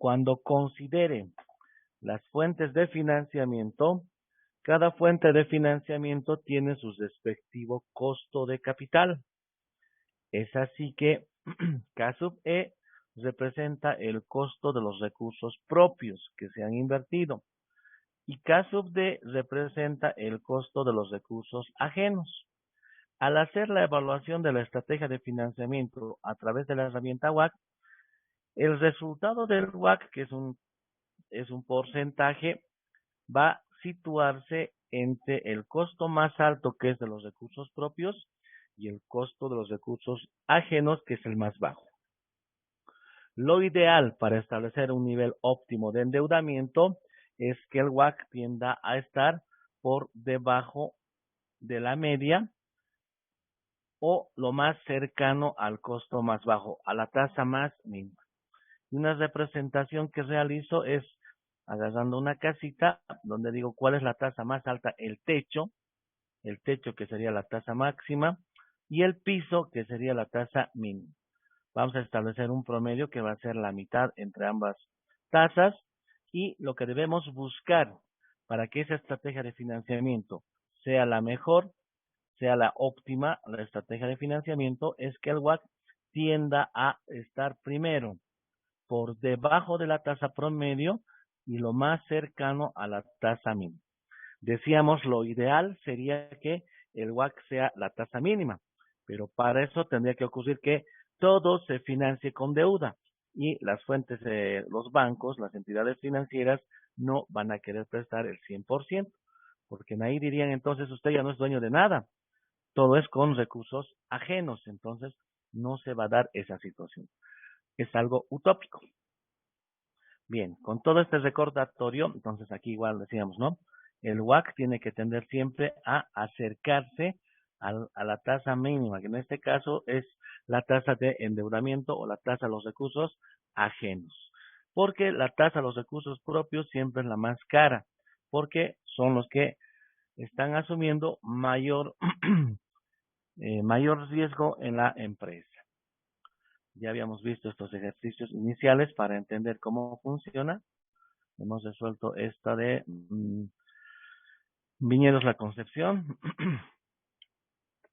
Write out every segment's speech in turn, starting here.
cuando considere las fuentes de financiamiento, cada fuente de financiamiento tiene su respectivo costo de capital. Es así que K sub E representa el costo de los recursos propios que se han invertido y K sub D representa el costo de los recursos ajenos. Al hacer la evaluación de la estrategia de financiamiento a través de la herramienta WACC, el resultado del WACC, que es un porcentaje, va a situarse entre el costo más alto, que es de los recursos propios, y el costo de los recursos ajenos, que es el más bajo. Lo ideal para establecer un nivel óptimo de endeudamiento es que el WACC tienda a estar por debajo de la media o lo más cercano al costo más bajo, a la tasa más mínima. Y una representación que realizo es agarrando una casita donde digo cuál es la tasa más alta, el techo que sería la tasa máxima, y el piso que sería la tasa mínima. Vamos a establecer un promedio que va a ser la mitad entre ambas tasas y lo que debemos buscar para que esa estrategia de financiamiento sea la mejor, sea la óptima, la estrategia de financiamiento es que el WACC tienda a estar primero por debajo de la tasa promedio y lo más cercano a la tasa mínima. Decíamos lo ideal sería que el WACC sea la tasa mínima, pero para eso tendría que ocurrir que todo se financie con deuda y las fuentes de los bancos, las entidades financieras no van a querer prestar el 100%, porque ahí dirían entonces usted ya no es dueño de nada, todo es con recursos ajenos, entonces no se va a dar esa situación. Es algo utópico. Bien, con todo este recordatorio, entonces aquí igual decíamos, ¿no? El WACC tiene que tender siempre a acercarse a la tasa mínima, que en este caso es la tasa de endeudamiento o la tasa de los recursos ajenos. Porque la tasa de los recursos propios siempre es la más cara, porque son los que están asumiendo mayor riesgo en la empresa. Ya habíamos visto estos ejercicios iniciales para entender cómo funciona. Hemos resuelto esta de Viñedos La Concepción.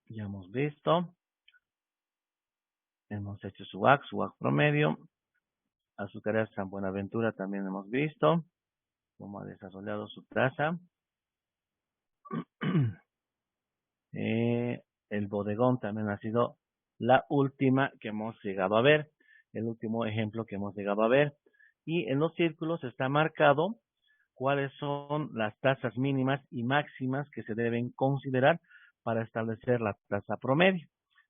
Ya hemos visto. Hemos hecho su WACC promedio. Azucareras San Buenaventura también hemos visto cómo ha desarrollado su tasa. El bodegón también ha sido la última que hemos llegado a ver. El último ejemplo que hemos llegado a ver. Y en los círculos está marcado cuáles son las tasas mínimas y máximas que se deben considerar para establecer la tasa promedio.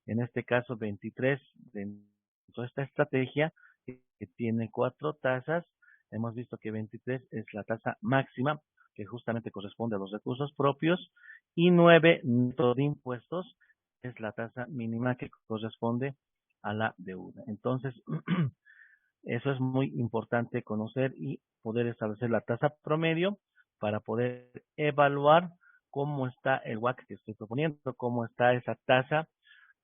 En este caso, 23 dentro de esta estrategia que tiene 4 tasas. Hemos visto que 23 es la tasa máxima que justamente corresponde a los recursos propios y 9 neto de impuestos es la tasa mínima que corresponde a la deuda. Entonces, eso es muy importante conocer y poder establecer la tasa promedio para poder evaluar cómo está el WACC que estoy proponiendo, cómo está esa tasa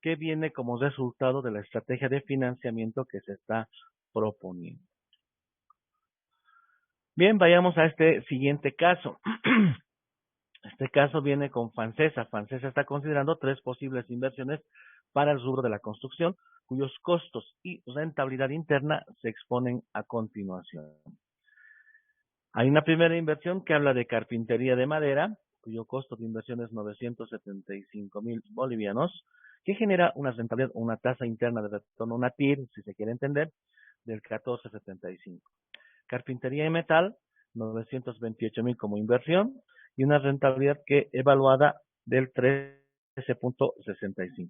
que viene como resultado de la estrategia de financiamiento que se está proponiendo. Bien, vayamos a este siguiente caso. Este caso viene con Fancesa. Fancesa está considerando 3 posibles inversiones para el rubro de la construcción, cuyos costos y rentabilidad interna se exponen a continuación. Hay una primera inversión que habla de carpintería de madera, cuyo costo de inversión es 975,000 bolivianos, que genera una rentabilidad, una tasa interna de retorno, una TIR, si se quiere entender, del 14,75. Carpintería de metal, 928,000 como inversión, y una rentabilidad que evaluada del 13,65.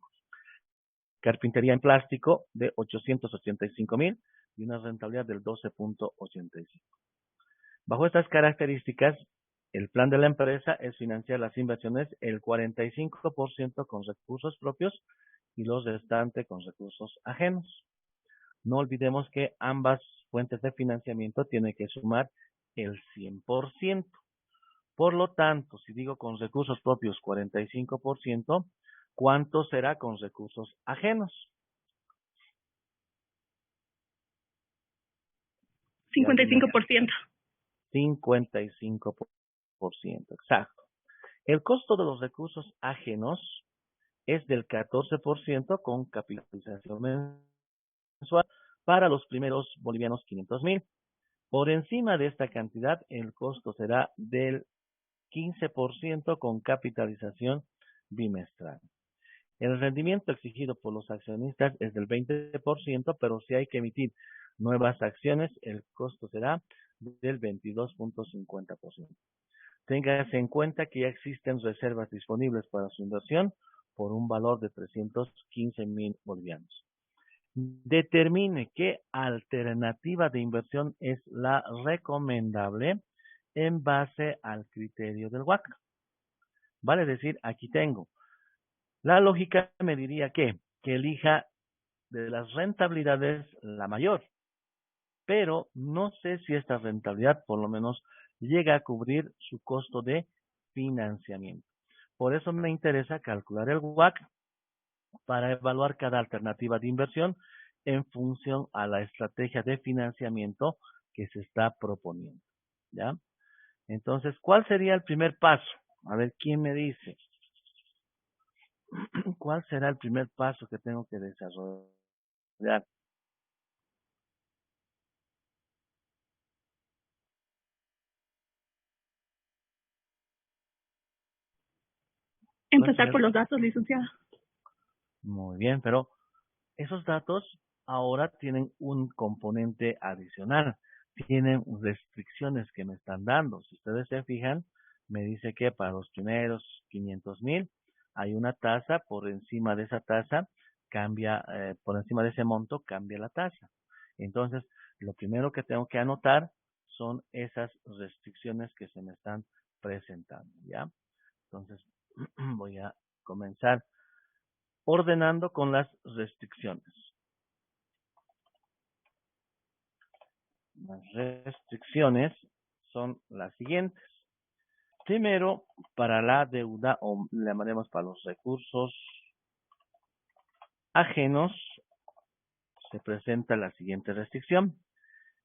Carpintería en plástico de 885,000 y una rentabilidad del 12,85. Bajo estas características, el plan de la empresa es financiar las inversiones el 45% con recursos propios y los restantes con recursos ajenos. No olvidemos que ambas fuentes de financiamiento tienen que sumar el 100%. Por lo tanto, si digo con recursos propios 45%, ¿cuánto será con recursos ajenos? 55%. 55%, exacto. El costo de los recursos ajenos es del 14% con capitalización mensual para los primeros bolivianos 500,000. Por encima de esta cantidad, el costo será del 15% con capitalización bimestral. El rendimiento exigido por los accionistas es del 20%, pero si hay que emitir nuevas acciones, el costo será del 22.50%. Téngase en cuenta que ya existen reservas disponibles para su inversión por un valor de 315,000 bolivianos. Determine qué alternativa de inversión es la recomendable en base al criterio del WACC. Vale decir, aquí tengo. La lógica me diría que elija de las rentabilidades la mayor, pero no sé si esta rentabilidad por lo menos llega a cubrir su costo de financiamiento. Por eso me interesa calcular el WACC para evaluar cada alternativa de inversión en función a la estrategia de financiamiento que se está proponiendo. ¿Ya? Entonces, ¿cuál sería el primer paso? A ver, ¿quién me dice? ¿Cuál será el primer paso que tengo que desarrollar? Empezar por los datos, licenciada. Muy bien, pero esos datos ahora tienen un componente adicional. Tienen restricciones que me están dando. Si ustedes se fijan, me dice que para los primeros 500,000 hay una tasa, por encima de esa tasa cambia, por encima de ese monto cambia la tasa. Entonces, lo primero que tengo que anotar son esas restricciones que se me están presentando, ¿ya? Entonces, voy a comenzar ordenando con las restricciones. Las restricciones son las siguientes. Primero, para la deuda, o le llamaremos para los recursos ajenos, se presenta la siguiente restricción.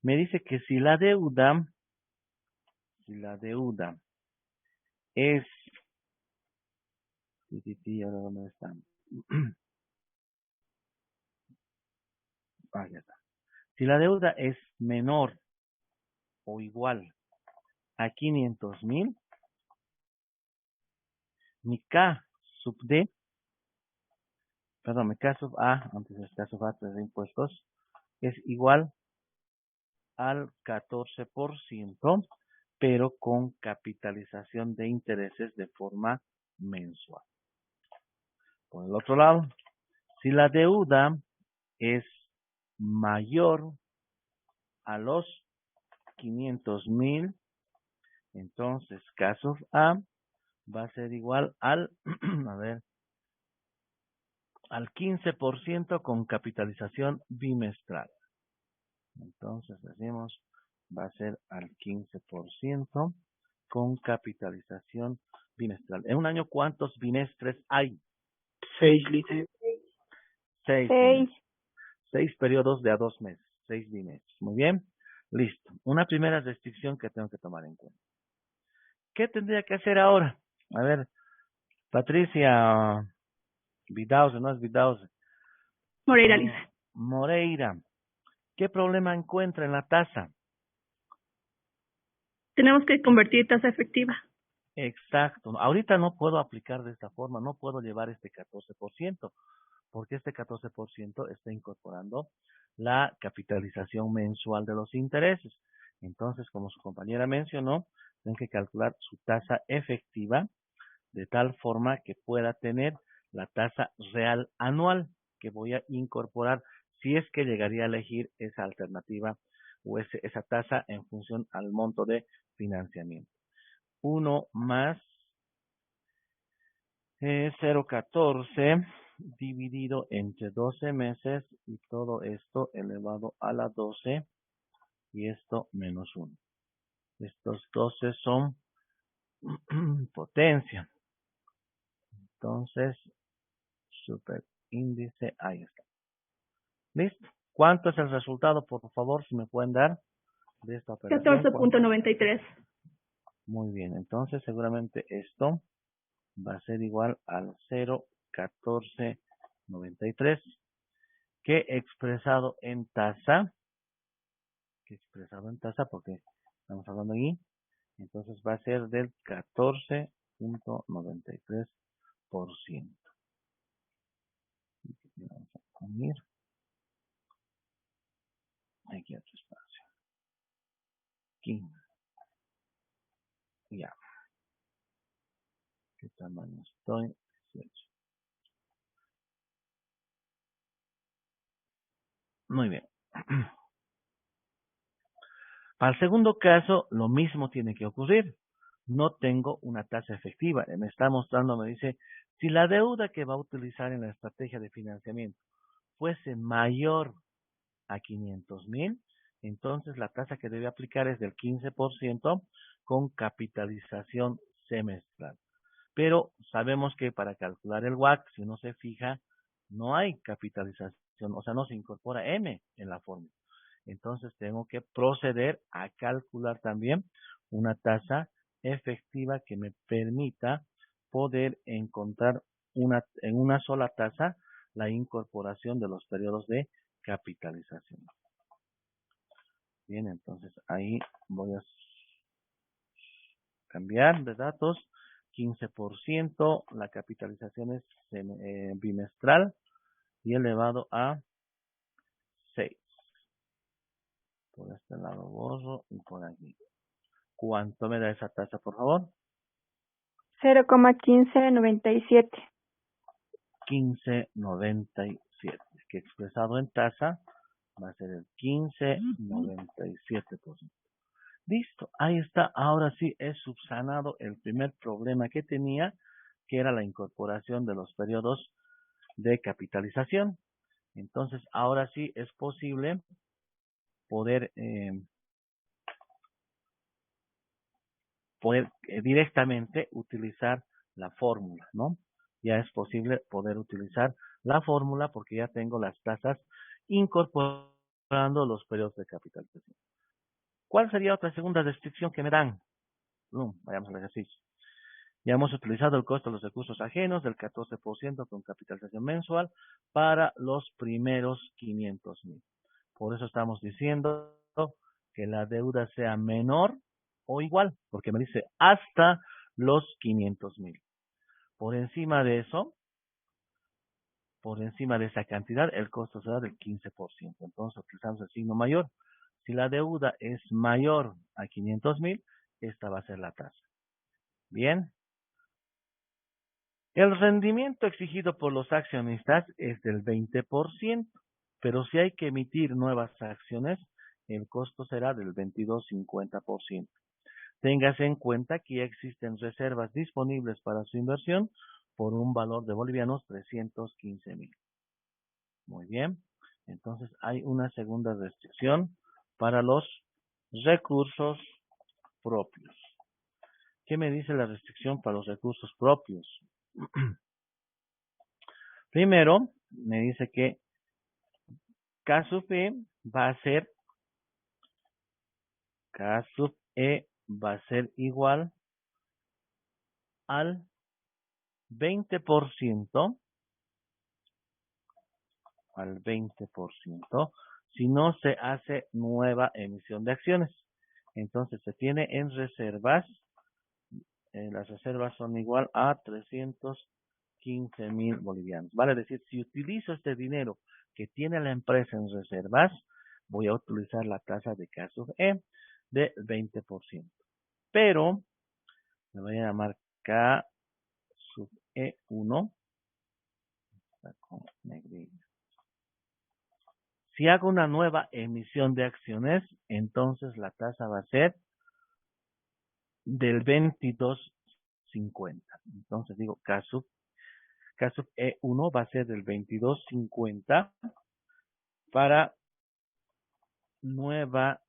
Me dice que si la deuda es, ahora dónde está, ya está. Si la deuda es menor o igual a 500,000, mi K sub D, perdón, mi K sub A, antes del K sub A de impuestos, es igual al 14%, pero con capitalización de intereses de forma mensual. Por el otro lado, si la deuda es mayor a los 500,000, entonces caso A va a ser igual al, a ver, al 15% con capitalización bimestral. Entonces decimos, va a ser al 15% con capitalización bimestral. En un año, ¿cuántos bimestres hay? 6, licenciada. 6 periodos de a 2 meses, 6 bimestres. Muy bien, listo. Una primera restricción que tengo que tomar en cuenta. ¿Qué tendría que hacer ahora? A ver, Patricia Vidauze, no es Vidauze. Moreira, Lisa. Moreira, ¿qué problema encuentra en la tasa? Tenemos que convertir tasa efectiva. Exacto. Ahorita no puedo aplicar de esta forma, no puedo llevar este 14%, porque este 14% está incorporando la capitalización mensual de los intereses. Entonces, como su compañera mencionó, tienen que calcular su tasa efectiva de tal forma que pueda tener la tasa real anual que voy a incorporar si es que llegaría a elegir esa alternativa o esa tasa en función al monto de financiamiento. 1 más 0,14 dividido entre 12 meses y todo esto elevado a la 12 y esto menos 1. Estos 12 son potencia. Entonces, superíndice, ahí está. ¿Listo? ¿Cuánto es el resultado? Por favor, si me pueden dar. de esta operación. 14.93. Muy bien, entonces seguramente esto va a ser igual al 0,1493, que expresado en tasa, porque estamos hablando aquí, entonces va a ser del 14.93%. Vamos a unir aquí otro espacio. Aquí. Ya. ¿Qué tamaño estoy? 18. Muy bien. Para el segundo caso, lo mismo tiene que ocurrir. No tengo una tasa efectiva. Me está mostrando, me dice, si la deuda que va a utilizar en la estrategia de financiamiento fuese mayor a 500,000, entonces la tasa que debe aplicar es del 15% con capitalización semestral. Pero sabemos que para calcular el WACC, si uno se fija, no hay capitalización, o sea, no se incorpora M en la fórmula. Entonces tengo que proceder a calcular también una tasa efectiva que me permita poder encontrar en una sola tasa la incorporación de los periodos de capitalización. Bien, entonces ahí voy a cambiar de datos. 15%, la capitalización es bimestral y elevado a 6. Por este lado borro y por aquí. ¿Cuánto me da esa tasa, por favor? 0,1597. 1597, que expresado en tasa va a ser el 1597%. Listo, ahí está. Ahora sí he subsanado el primer problema que tenía, que era la incorporación de los periodos de capitalización. Entonces, ahora sí es posible poder directamente utilizar la fórmula, ¿no? Ya es posible poder utilizar la fórmula porque ya tengo las tasas incorporando los periodos de capitalización. ¿Cuál sería otra segunda restricción que me dan? Vayamos al ejercicio. Ya hemos utilizado el costo de los recursos ajenos del 14% con capitalización mensual para los primeros 500,000. Por eso estamos diciendo que la deuda sea menor o igual, porque me dice hasta los 500,000. Por encima de eso, por encima de esa cantidad, el costo será del 15%. Entonces utilizamos el signo mayor. Si la deuda es mayor a 500,000, esta va a ser la tasa. Bien. El rendimiento exigido por los accionistas es del 20%, pero si hay que emitir nuevas acciones, el costo será del 22,50%. Téngase en cuenta que ya existen reservas disponibles para su inversión por un valor de bolivianos 315,000. Muy bien, entonces hay una segunda restricción para los recursos propios. ¿Qué me dice la restricción para los recursos propios? Primero, me dice que K sub E va a ser igual al 20%, si no se hace nueva emisión de acciones. Entonces se tiene en reservas, las reservas son igual a 315,000 bolivianos. Vale decir, si utilizo este dinero que tiene la empresa en reservas, voy a utilizar la tasa de K sub E de 20%. Pero, me voy a llamar K sub E1. Si hago una nueva emisión de acciones, entonces la tasa va a ser del 22,50. Entonces digo K sub E1 va a ser del 22,50 para nueva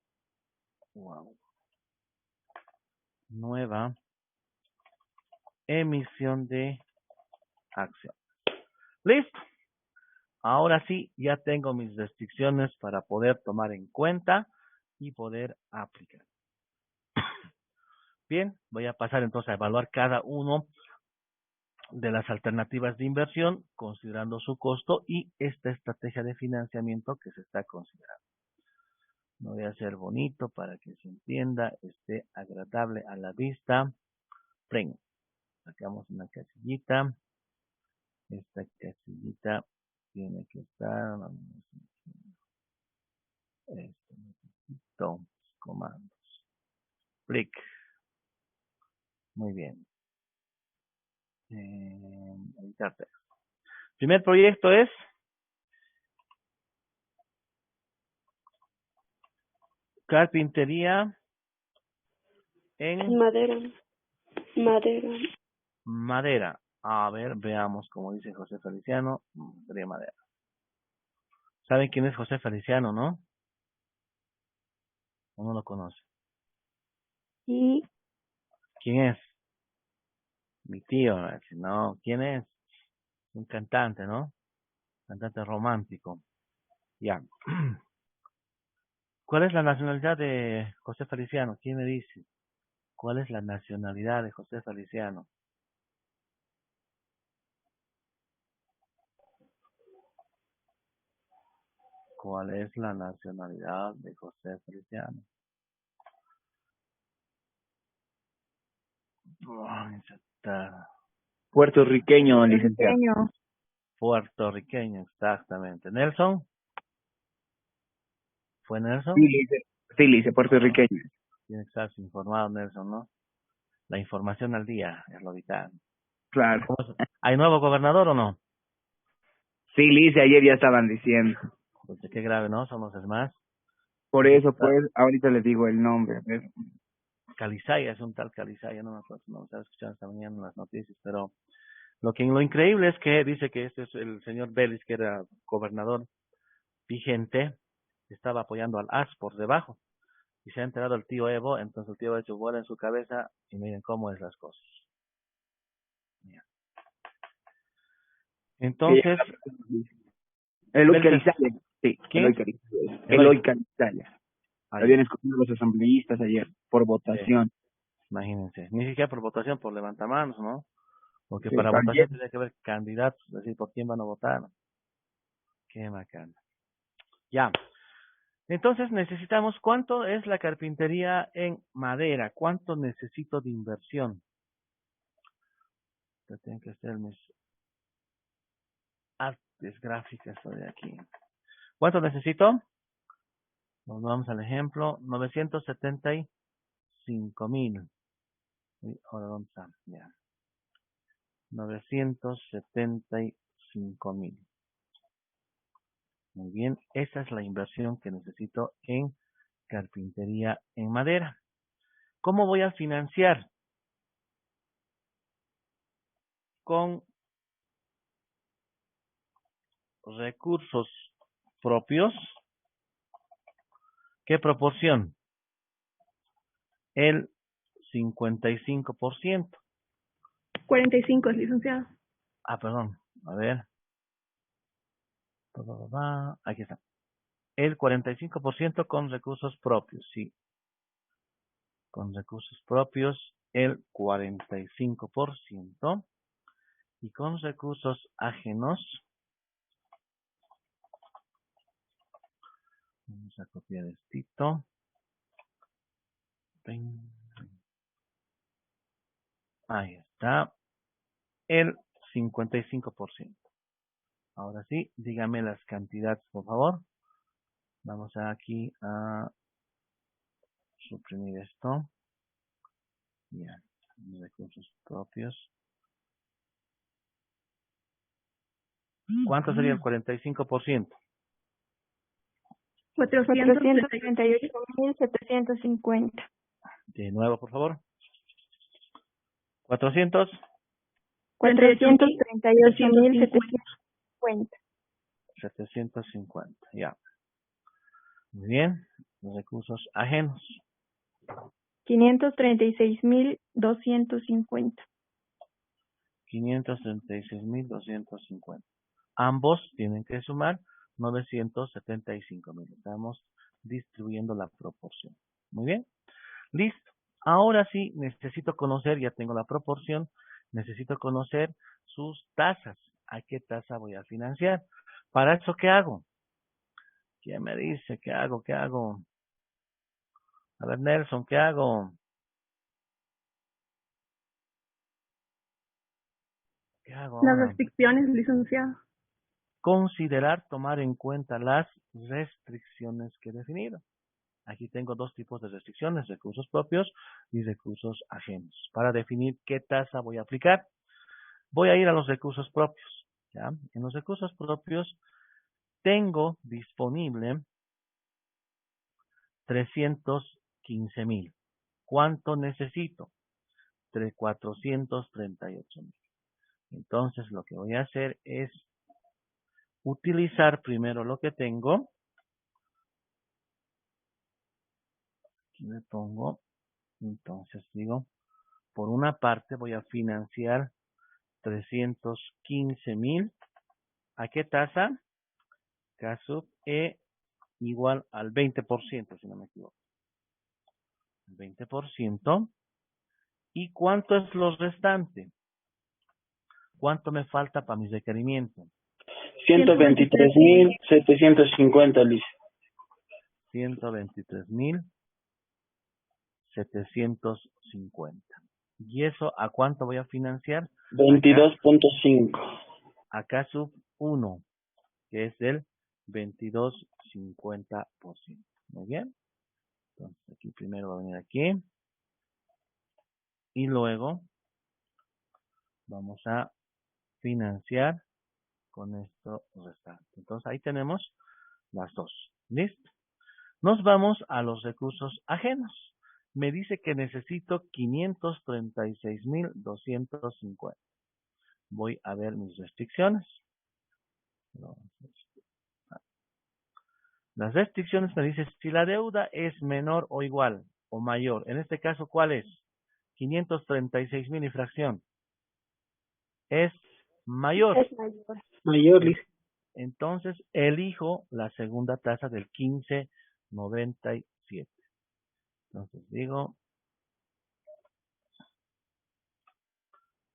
emisión de acción. Listo. Ahora sí, ya tengo mis restricciones para poder tomar en cuenta y poder aplicar. Bien, voy a pasar entonces a evaluar cada uno de las alternativas de inversión, considerando su costo y esta estrategia de financiamiento que se está considerando. Lo voy a hacer bonito para que se entienda, esté agradable a la vista. Pren. Sacamos una casillita. Esta casillita tiene que estar. Necesito comandos. Clic. Muy bien. Editar texto. Primer proyecto es carpintería en madera. A ver, veamos como dice José Feliciano. De madera. ¿Saben quién es José Feliciano, no? ¿O no lo conoce? Sí. ¿Quién es? Mi tío. No, ¿quién es? Un cantante, ¿no? Cantante romántico. Ya. ¿Cuál es la nacionalidad de José Feliciano? ¿Quién me dice? ¿Cuál es la nacionalidad de José Feliciano? ¿Cuál es la nacionalidad de José Feliciano? Puertorriqueño, licenciado. Puertorriqueño, exactamente. ¿Nelson? ¿Fue Nelson? Sí, lice, puertorriqueño. Tiene que estar informado, Nelson, ¿no? La información al día es lo vital. Claro. ¿Hay nuevo gobernador o no? Sí, lice, ayer ya estaban diciendo. Pues qué grave, ¿no? Somos más. Por eso, pues, ahorita les digo el nombre. Calizaya, es un tal Calizaya, no me acuerdo, no estaba escuchando esta mañana en las noticias, pero lo increíble es que dice que este es el señor Vélez, que era gobernador vigente, estaba apoyando al AS por debajo, y se ha enterado el tío Evo, entonces el tío ha hecho bola en su cabeza, y miren cómo es las cosas. Mira. Entonces, Eloy Calizaya, sí, ¿quién? Eloy Calizaya. Ahí. Habían escogido los asambleístas ayer por votación. Imagínense, ni siquiera por votación, por levantamanos, ¿no? Porque Sí, para ayer. votación tiene que haber candidatos, es decir, por quién van a votar. Qué bacán. Ya. Entonces necesitamos, ¿cuánto es la carpintería en madera? ¿Cuánto necesito de inversión? Yo tengo que hacer mis artes gráficas de aquí. ¿Cuánto necesito? Nos vamos al ejemplo, 975,000. Ahora dónde está, ya. 975,000. Muy bien, esa es la inversión que necesito en carpintería en madera. ¿Cómo voy a financiar? Con recursos propios. ¿Qué proporción? El 55%. 45, licenciado. Perdón, a ver. Aquí está. El 45% con recursos propios, sí. Con recursos propios, el 45%. Y con recursos ajenos, vamos a copiar esto. Ahí está. El 55%. Ahora sí, dígame las cantidades, por favor. Vamos aquí a suprimir esto. Ya, recursos propios. ¿Cuánto sería el 45%? 438.750. De nuevo, por favor. 400. 438.750. 750, ya. Muy bien. Los recursos ajenos. 536.250. 536,250. Ambos tienen que sumar 975,000. Estamos distribuyendo la proporción. Muy bien. Listo. Ahora sí, necesito conocer, ya tengo la proporción, necesito conocer sus tasas. ¿A qué tasa voy a financiar? Para eso, ¿qué hago? ¿Quién me dice? ¿Qué hago? ¿Qué hago? A ver, Nelson, ¿qué hago? ¿Qué hago Las ahora? restricciones, licenciado. Considerar, tomar en cuenta las restricciones que he definido. Aquí tengo dos tipos de restricciones, recursos propios y recursos ajenos. Para definir qué tasa voy a aplicar, voy a ir a los recursos propios. ¿Ya? En los recursos propios tengo disponible 315,000. ¿Cuánto necesito? 438,000. Entonces lo que voy a hacer es utilizar primero lo que tengo. Aquí le pongo. Entonces digo, por una parte voy a financiar 315,000. ¿A qué tasa? Caso E igual al 20%, si no me equivoco. 20%. ¿Y cuánto es lo restante? ¿Cuánto me falta para mi requerimiento? 123.750, Liz. 123,750. ¿Y eso a cuánto voy a financiar? 22.5. Acá sub 1, que es del 22,50%. Muy bien. Entonces aquí primero va a venir aquí. Y luego vamos a financiar con esto restante. Entonces ahí tenemos las dos. ¿Listo? Nos vamos a los recursos ajenos. Me dice que necesito 536,250. Voy a ver mis restricciones. Las restricciones me dicen si la deuda es menor o igual o mayor. En este caso, ¿cuál es? 536,000 y fracción. Es mayor. Es mayor. Mayor, Liz. Entonces, elijo la segunda tasa del 15,97. Entonces digo,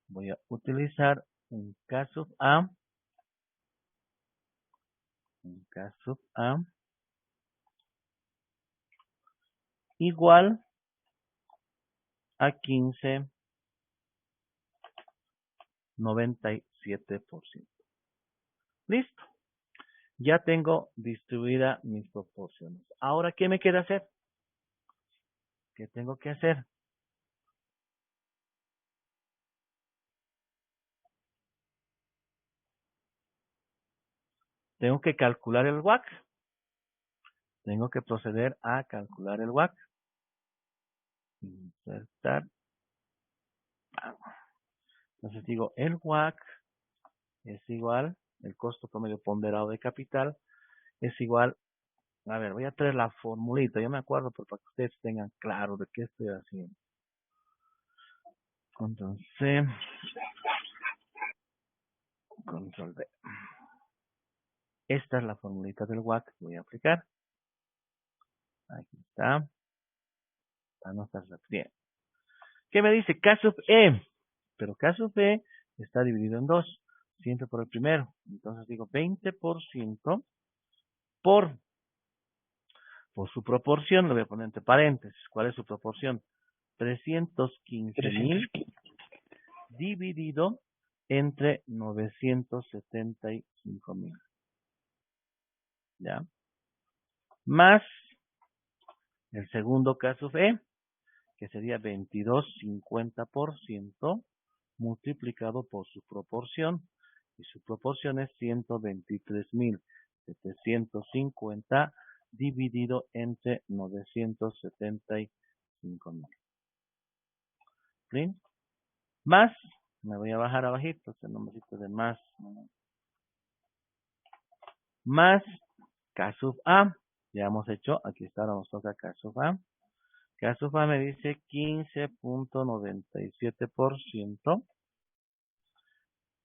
voy a utilizar un caso A. Un caso A igual a 15,97%. Listo. Ya tengo distribuida mis proporciones. Ahora, ¿qué me queda hacer? ¿Qué tengo que hacer? Tengo que calcular el WACC. Tengo que proceder a calcular el WACC. Insertar. Entonces digo, el WACC es igual, el costo promedio ponderado de capital es igual. A ver, voy a traer la formulita. Yo me acuerdo, pero para que ustedes tengan claro de qué estoy haciendo. Control C. Control V. Esta es la formulita del WACC que voy a aplicar. Aquí está. Para no estar repitiendo. ¿Qué me dice? K sub E. Pero K sub E está dividido en dos. Siempre por el primero. Entonces digo 20% por su proporción. Lo voy a poner entre paréntesis. ¿Cuál es su proporción? 315,000 dividido entre 975,000. ¿Ya? Más el segundo caso E, que sería 22,50% multiplicado por su proporción. Y su proporción es 123,750 dividido entre 975,000. ¿Sí? Más, me voy a bajar abajito, el nombrecito de más. Más K sub A. Ya hemos hecho, aquí está, ahora nos toca K sub A. K sub A me dice 15,97%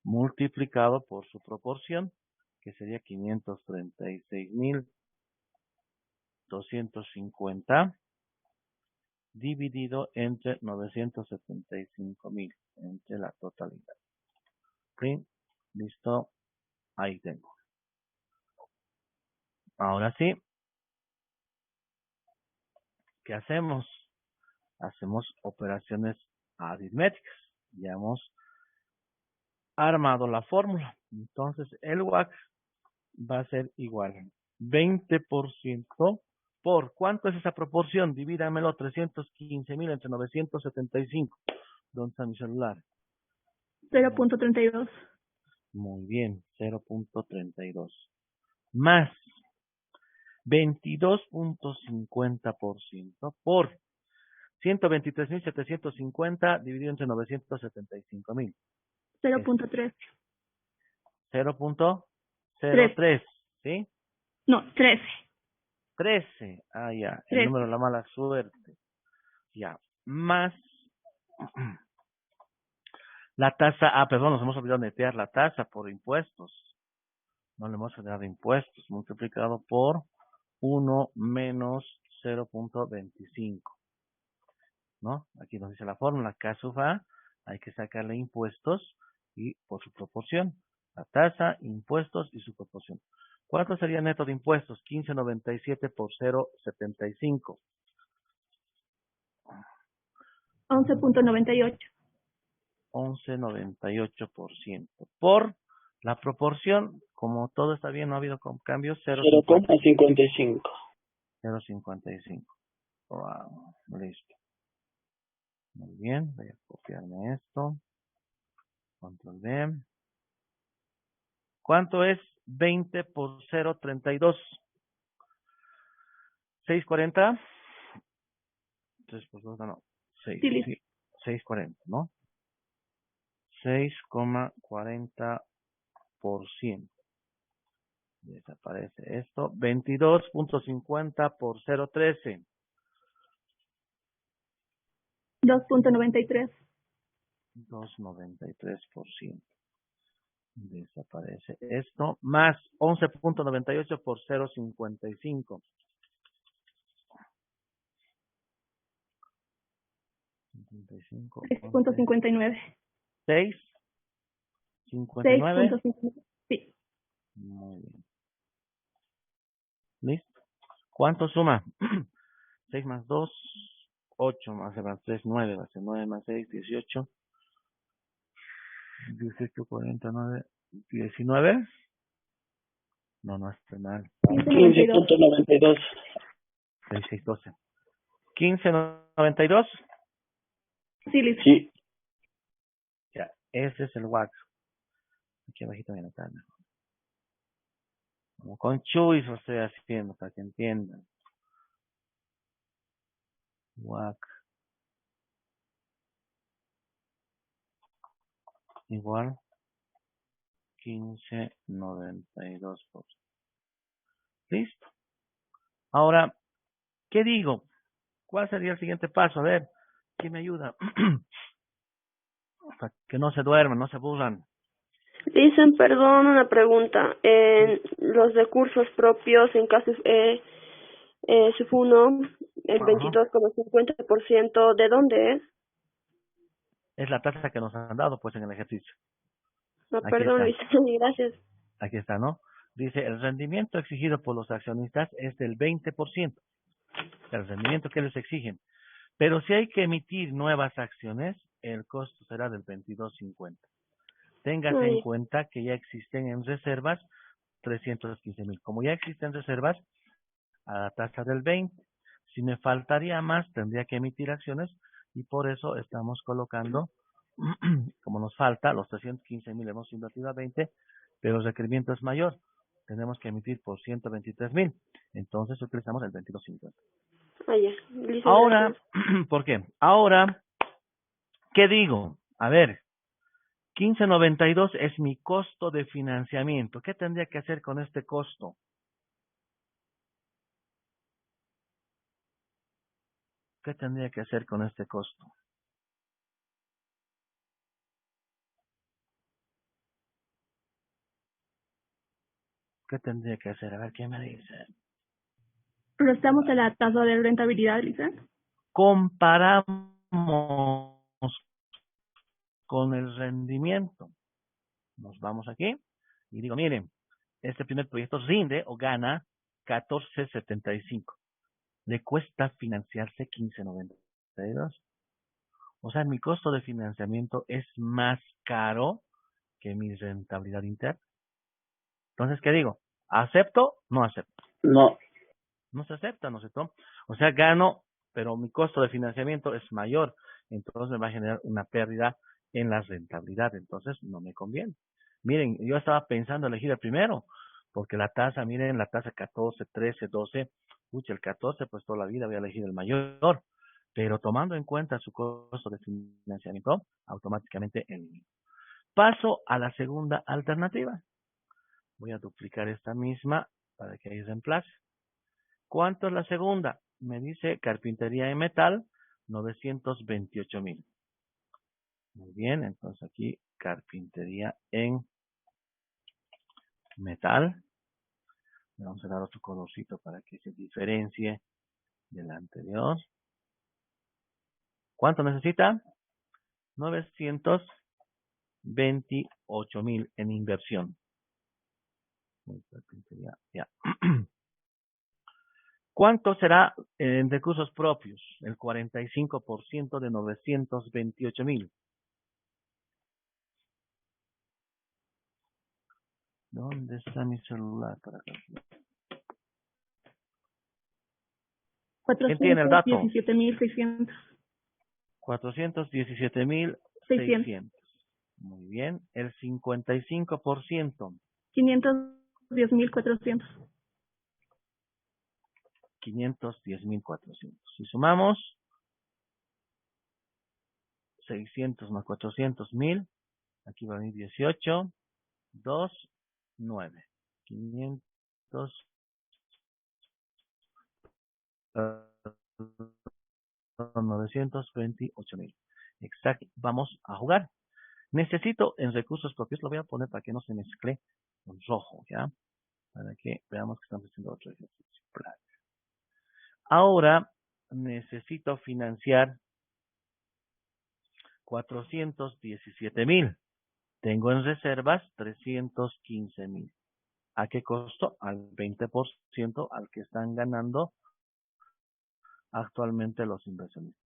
multiplicado por su proporción, que sería 536,000 250 dividido entre 975,000, entre la totalidad. ¿Sí? Listo. Ahí tengo. Ahora sí, ¿qué hacemos? Hacemos operaciones aritméticas. Ya hemos armado la fórmula. Entonces, el WACC va a ser igual 20% por, ¿cuánto es esa proporción? Divídamelo, 315,000 entre 975. ¿Dónde está mi celular? 0.32. Muy bien, 0.32. Más 22.50% por 123,750 dividido entre 975,000. 0.3. 3. 0.03, ¿sí? No, 13. 13. Ah, ya, el 13. número de la mala suerte. Ya, más la tasa, perdón, nos hemos olvidado de netear la tasa por impuestos. No le hemos generado impuestos, multiplicado por 1 menos 0.25. ¿No? Aquí nos dice la fórmula, K sub A, hay que sacarle impuestos y por su proporción. La tasa, impuestos y su proporción. ¿Cuánto sería neto de impuestos? 15.97 por 0.75. 11.98. 11.98%. Por la proporción, como todo está bien, no ha habido cambios, 0,55. 0.55. Wow, listo. Muy bien, voy a copiarme esto. Control V. ¿Cuánto es 20 por 0.32? 640. 3 por 2, no. 6, Sí, listo. sí. 640, ¿no? 6,40%. Desaparece esto. 22.50 por 0.13. 2.93. 2,93%. Desaparece esto. Más 11.98 por 0.55. 55, 6.59. 6, 59. 6.59. Sí. Muy bien. ¿Listo? ¿Cuánto suma? 6 más 2, 8 más 3, 9, va a ser 9 más 6, 18. 18, 49, 19. No, no estoy mal. 15.92. 15.92. 6, 6, 12. 15.92. Sí, listo. Sí. Ya, ese es el WACC. Aquí abajito viene acá. Como con Chuy lo estoy haciendo para que entiendan. WACC igual 15.92%. Listo. Ahora, ¿qué digo? ¿Cuál sería el siguiente paso? A ver, ¿quién me ayuda? Para que no se duerman, no se aburran. Dicen, perdón, una pregunta. En los recursos propios, en caso SUF1, el Ajá. 22,50%, ¿de dónde es? Es la tasa que nos han dado, pues, en el ejercicio. No, Aquí perdón, está. Luis, gracias. Aquí está, ¿no? Dice, el rendimiento exigido por los accionistas es del 20%. El rendimiento que les exigen. Pero si hay que emitir nuevas acciones, el costo será del 22.50. Téngase en Ay, cuenta que ya existen en reservas 315,000. Como ya existen reservas, a la tasa del 20. Si me faltaría más, tendría que emitir acciones y por eso estamos colocando, como nos falta, los 315,000 hemos invertido a 20, pero el requerimiento es mayor. Tenemos que emitir por 123,000. Entonces utilizamos el 22.50. ya, Luis, Ahora, gracias. ¿por qué? Ahora, ¿qué digo? A ver, 15.92 es mi costo de financiamiento. ¿Qué tendría que hacer con este costo? ¿Qué tendría que hacer con este costo? ¿Qué tendría que hacer? A ver, ¿qué me dice? Restamos a la tasa de rentabilidad, Lisa. Comparamos con el rendimiento. Nos vamos aquí y digo, miren, este primer proyecto rinde o gana 14.75. Le cuesta financiarse 15.92. O sea, mi costo de financiamiento es más caro que mi rentabilidad interna. Entonces, ¿qué digo? ¿Acepto? No acepto. No. No se acepta, ¿no es cierto? O sea, gano, pero mi costo de financiamiento es mayor. Entonces me va a generar una pérdida en la rentabilidad. Entonces no me conviene. Miren, yo estaba pensando elegir el primero, porque la tasa, miren, la tasa 14, 13, 12, el 14, pues toda la vida voy a elegir el mayor. Pero tomando en cuenta su costo de financiamiento, automáticamente elimino. Paso a la segunda alternativa. Voy a duplicar esta misma para que ahí reemplace. ¿Cuánto es la segunda? Me dice carpintería en metal, 928,000. Muy bien, entonces aquí carpintería en metal. Le vamos a dar otro colorcito para que se diferencie del anterior. ¿Cuánto necesita? 928,000 en inversión. Carpintería, ya. ¿Cuánto será en recursos propios? El 45% de 928,000. ¿Dónde está mi celular para calcular? ¿Quién tiene el dato? 417.600. 417,600. Muy bien. El 55%. 510.400. 510,400. Si sumamos 600 más 400,000, aquí va a venir 18, 2, 9. 500, 928,000. Exacto. Vamos a jugar. Necesito en recursos propios, lo voy a poner para que no se mezcle con rojo, ¿ya? Para que veamos que estamos haciendo otro ejercicio. Ahora necesito financiar 417,000. Tengo en reservas 315,000. ¿A qué costo? Al 20% al que están ganando actualmente los inversionistas.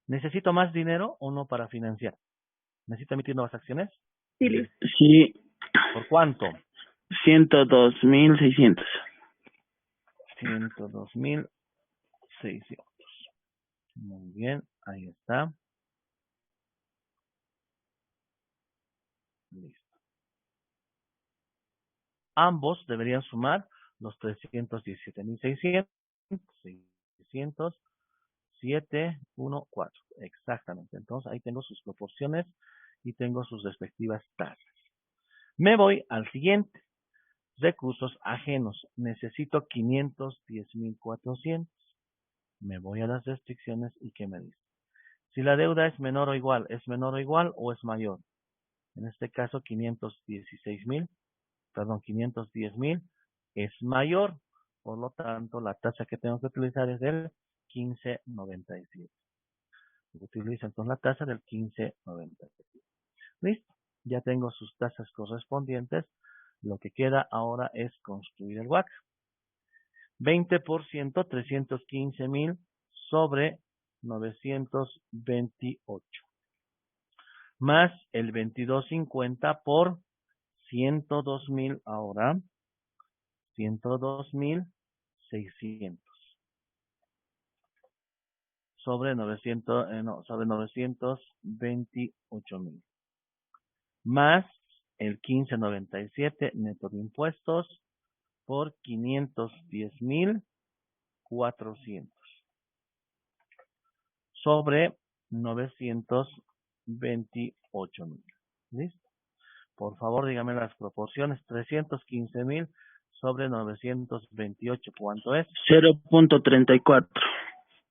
¿Necesito más dinero o no para financiar? ¿Necesito emitir nuevas acciones? Sí, Lisa. Sí, ¿Por cuánto? 102.600. 102,600. Muy bien, ahí está. Listo. Ambos deberían sumar los 317,600. 600,714. Exactamente. Entonces ahí tengo sus proporciones y tengo sus respectivas tasas. Me voy al siguiente. Recursos ajenos. Necesito 510,400. Me voy a las restricciones y ¿qué me dice? Si la deuda es menor o igual o es mayor. En este caso 510,000 es mayor. Por lo tanto, la tasa que tengo que utilizar es del 15.97. Utilizo entonces la tasa del 15.97. Listo. Ya tengo sus tasas correspondientes. Lo que queda ahora es construir el WACC. 20%, 315,000 sobre 928. Más el 22.50 por 102,000 ahora. 102,600. Sobre 928,000. Más el 15.97 neto de impuestos por 510,400 sobre 928,000. ¿Listo? Por favor, dígame las proporciones. 315,000 sobre 928. ¿Cuánto es? 0.34.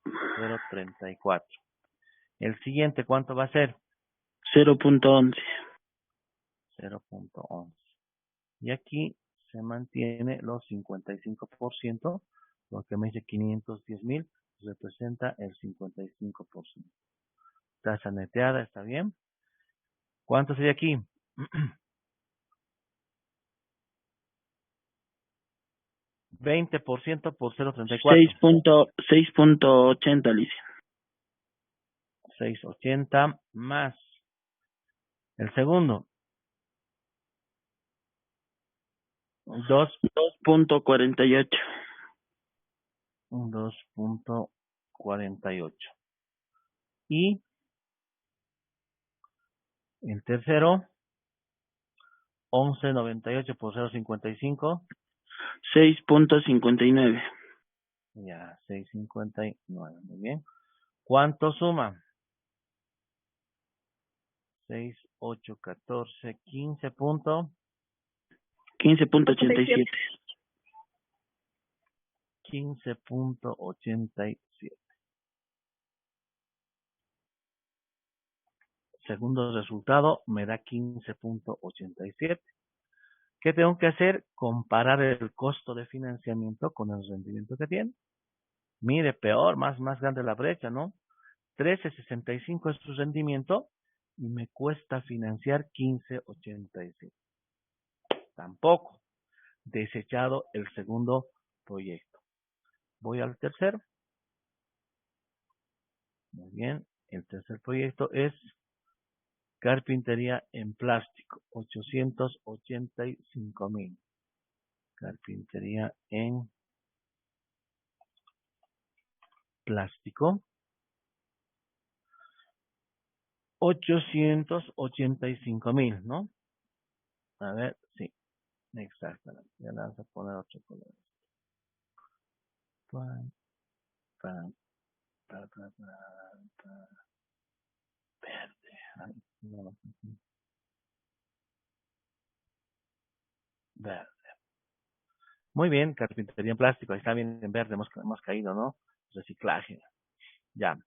0.34. El siguiente, ¿cuánto va a ser? 0.11. 0.11. Y aquí se mantiene los 55% Porque me dice 510,000, representa el 55%. Tasa neteada, ¿está bien? ¿Cuánto sería aquí? 20% por 0.34. 6.80, Alicia. 680 más. El segundo. 2.48. 2.48. Y el tercero, 11.98 por 0.55. 6.59. Ya, 6.59. Muy bien. ¿Cuánto suma? 6, 8, 14, 15 punto. 15.87. 15.87. Segundo resultado me da 15.87. ¿Qué tengo que hacer? Comparar el costo de financiamiento con el rendimiento que tiene. Mire, peor, más grande la brecha, ¿no? 13.65 es su rendimiento y me cuesta financiar 15.87. Tampoco. Desechado el segundo proyecto. Voy al tercero. Muy bien. El tercer proyecto es carpintería en plástico. 885,000. Carpintería en plástico. 885,000, ¿no? A ver, sí. Exactamente. Ya le vamos a poner otro color. Pam, pam, pam, pam, pam. Verde. Ay, no. Verde. Muy bien, carpintería en plástico. Ahí está bien en verde. Hemos caído, ¿no? Reciclaje. Ya.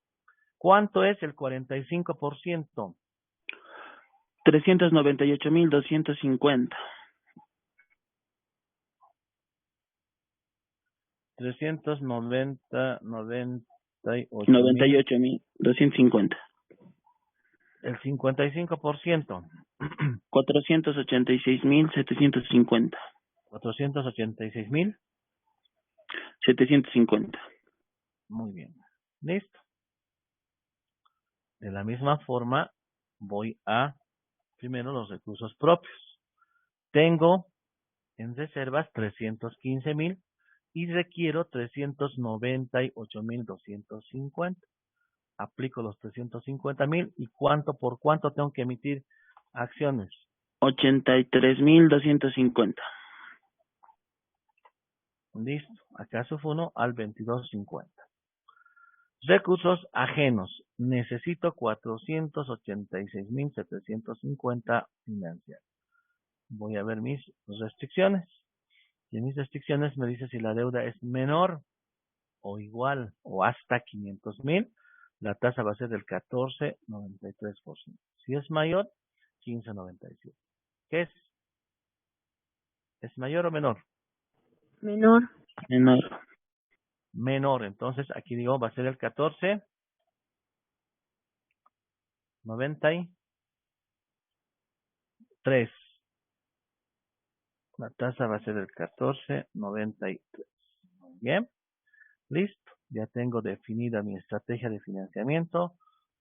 ¿Cuánto es el 45%? 398.250. 398,000. 98.250. El 55%. 486.750. 486,000. 750. Muy bien. Listo. De la misma forma, voy a primero los recursos propios. Tengo en reservas 315,000 y requiero 398,250. Aplico los 350,000 y por cuánto tengo que emitir acciones. 83.250. Listo. Acá uno al 22.50. Recursos ajenos. Necesito 486,750 financiar. Voy a ver mis restricciones. Y en mis restricciones me dice si la deuda es menor o igual o hasta 500,000. La tasa va a ser del 14.93%. Si es mayor, 15.97. ¿Qué es? ¿Es mayor o menor? Menor. Menor. Menor. Entonces aquí digo va a ser el 14.93. La tasa va a ser el 14.93. Bien. Listo. Ya tengo definida mi estrategia de financiamiento,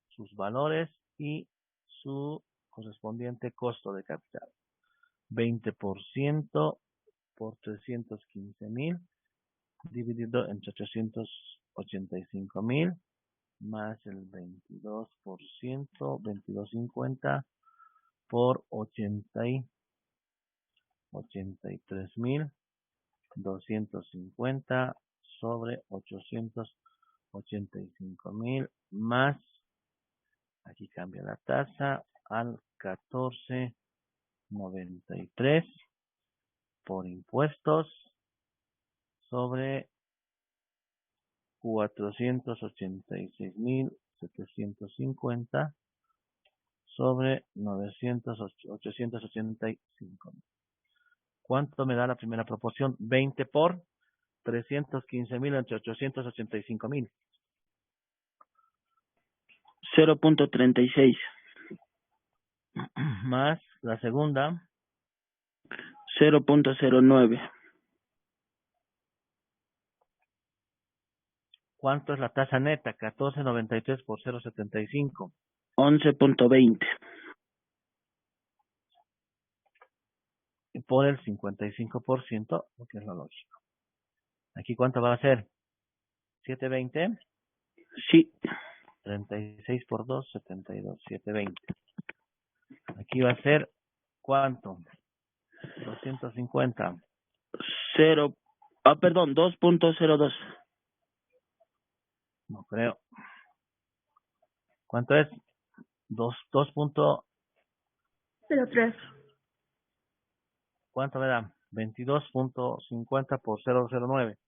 sus valores y su correspondiente costo de capital. 20% por 315,000 dividido entre 885,000 más el 22%, 22.50 por 83,250 sobre 885,000 más, aquí cambia la tasa, al 14.93 por impuestos sobre 486,750 sobre 885,000. ¿Cuánto me da la primera proporción? 20 por 315,000 entre 885,000. 0.36. Más la segunda, 0.09. ¿cuánto es la tasa neta? 14.93 por 0.75. 11.20. Y por el 55%, porque es lo lógico. Aquí, ¿cuánto va a ser? 720. Sí. 36 por 2, 72. 720. Aquí va a ser, ¿cuánto? 250. 2.02. No creo. ¿Cuánto es? 2. 03. ¿Cuánto me da? 22.50 por 009.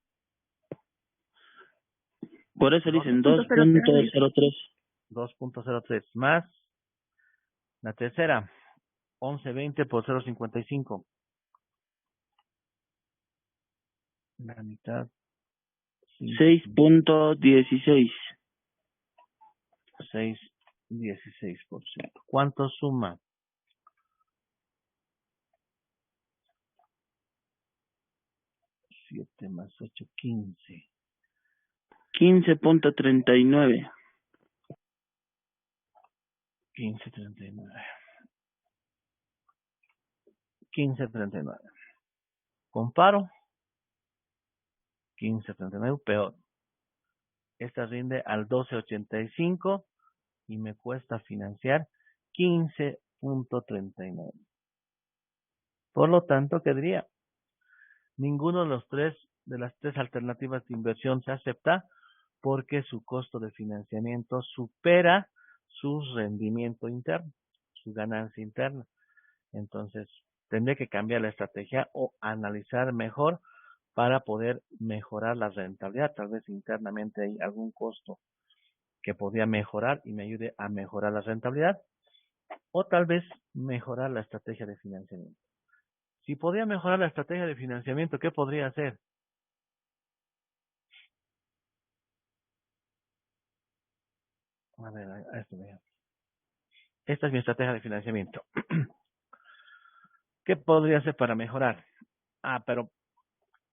Por eso dicen 2.03. 2.03. 2.03 más la tercera, 11.20 por 0.55. La mitad. 6.16. 6.16%. ¿Cuánto suma? 7 más 8, 15. 15.39. 15.39. 15.39. Comparo. 15.39, peor. Esta rinde al 12.85 y me cuesta financiar 15.39. Por lo tanto, ¿qué diría? Ninguno de las tres alternativas de inversión se acepta porque su costo de financiamiento supera su rendimiento interno, su ganancia interna. Entonces, tendré que cambiar la estrategia o analizar mejor para poder mejorar la rentabilidad. Tal vez internamente hay algún costo que podría mejorar y me ayude a mejorar la rentabilidad, o tal vez mejorar la estrategia de financiamiento. Si podría mejorar la estrategia de financiamiento, ¿qué podría hacer? A ver, a esto vea. Esta es mi estrategia de financiamiento. ¿Qué podría hacer para mejorar? Pero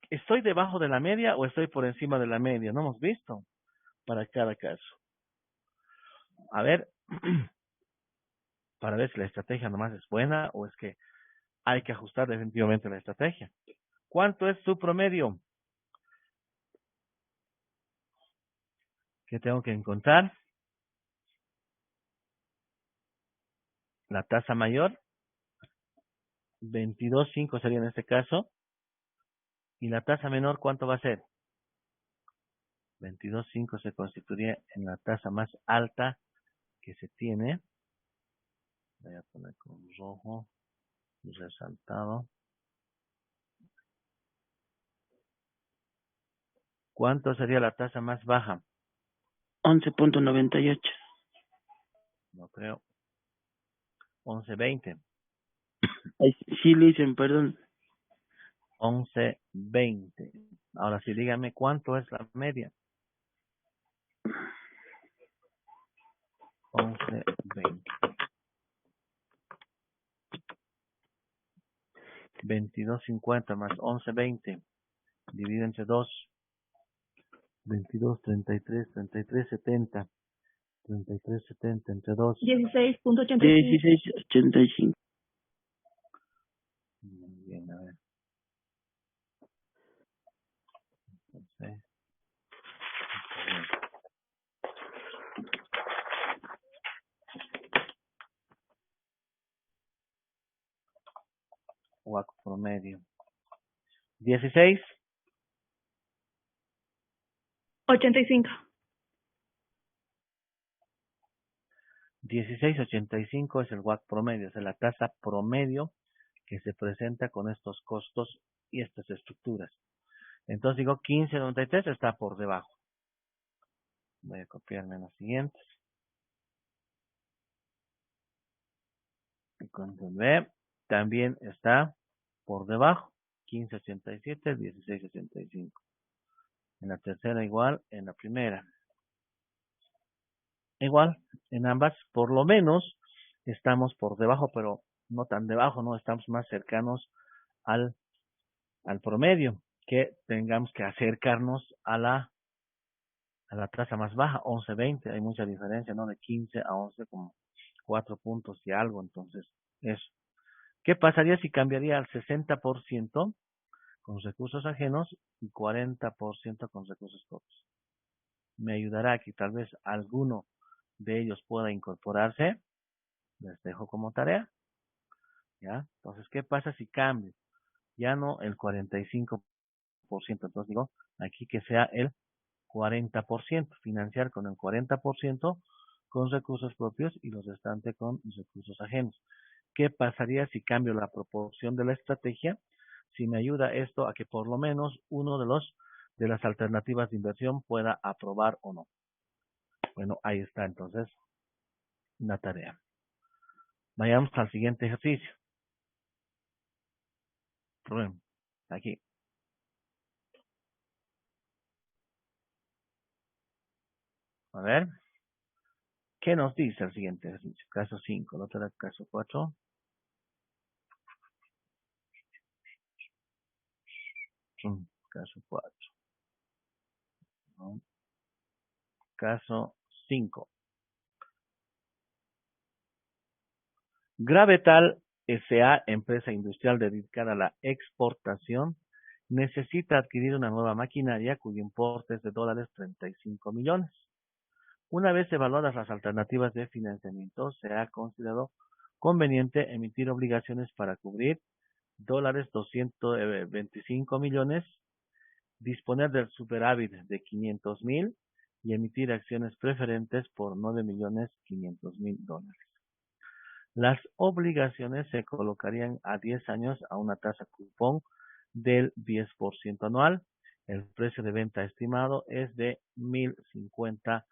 ¿estoy debajo de la media o estoy por encima de la media? No hemos visto para cada caso. A ver, para ver si la estrategia nomás es buena o es que hay que ajustar definitivamente la estrategia. ¿Cuánto es su promedio? ¿Qué tengo que encontrar? La tasa mayor, 22.5 sería en este caso. Y la tasa menor, ¿cuánto va a ser? 22.5 se constituiría en la tasa más alta que se tiene. Voy a poner con rojo resaltado. ¿Cuánto sería la tasa más baja? 11.98. No creo. 11.20. Ay, sí, le dicen, perdón. 11.20. Ahora sí, dígame cuánto es la media. 11.20. 22.50 más 11.20 dividido entre 2. 22, 33, 70. 33.70 entre 2. 16.85. 16.85. Muy bien, a ver. Entonces, WAC promedio. 16. 85. 16.85 es el WAC promedio, es la tasa promedio que se presenta con estos costos y estas estructuras. Entonces digo 15.93 está por debajo. Voy a copiarme en los siguientes. Y control V también está por debajo. 15.87, 16.85. En la tercera igual, en la primera. Igual, en ambas, por lo menos, estamos por debajo, pero no tan debajo, ¿no? Estamos más cercanos al promedio, que tengamos que acercarnos a la tasa más baja, 11.20, hay mucha diferencia, ¿no? De 15 a 11, como 4 puntos y algo, entonces, eso. ¿Qué pasaría si cambiaría al 60% con recursos ajenos y 40% con recursos propios? Me ayudará a que tal vez alguno de ellos pueda incorporarse. Les dejo como tarea, ¿ya? Entonces, ¿qué pasa si cambio? Ya no el 45%, entonces digo, aquí que sea el 40%, financiar con el 40% con recursos propios y los restantes con recursos ajenos. ¿Qué pasaría si cambio la proporción de la estrategia? Si me ayuda esto a que por lo menos uno de las alternativas de inversión pueda aprobar o no. Bueno, ahí está entonces la tarea. Vayamos al siguiente ejercicio. Rubén, aquí. A ver, ¿qué nos dice el siguiente ejercicio? Caso 5, el otro era caso 4. Caso 4. ¿No? Caso 5. Gravetal S.A., empresa industrial dedicada a la exportación, necesita adquirir una nueva maquinaria cuyo importe es de $35 millones. Una vez evaluadas las alternativas de financiamiento, se ha considerado conveniente emitir obligaciones para cubrir $225 millones, disponer del superávit de 500,000 y emitir acciones preferentes por $9,500,000. Las obligaciones se colocarían a 10 años a una tasa cupón del 10% anual. El precio de venta estimado es de 1,050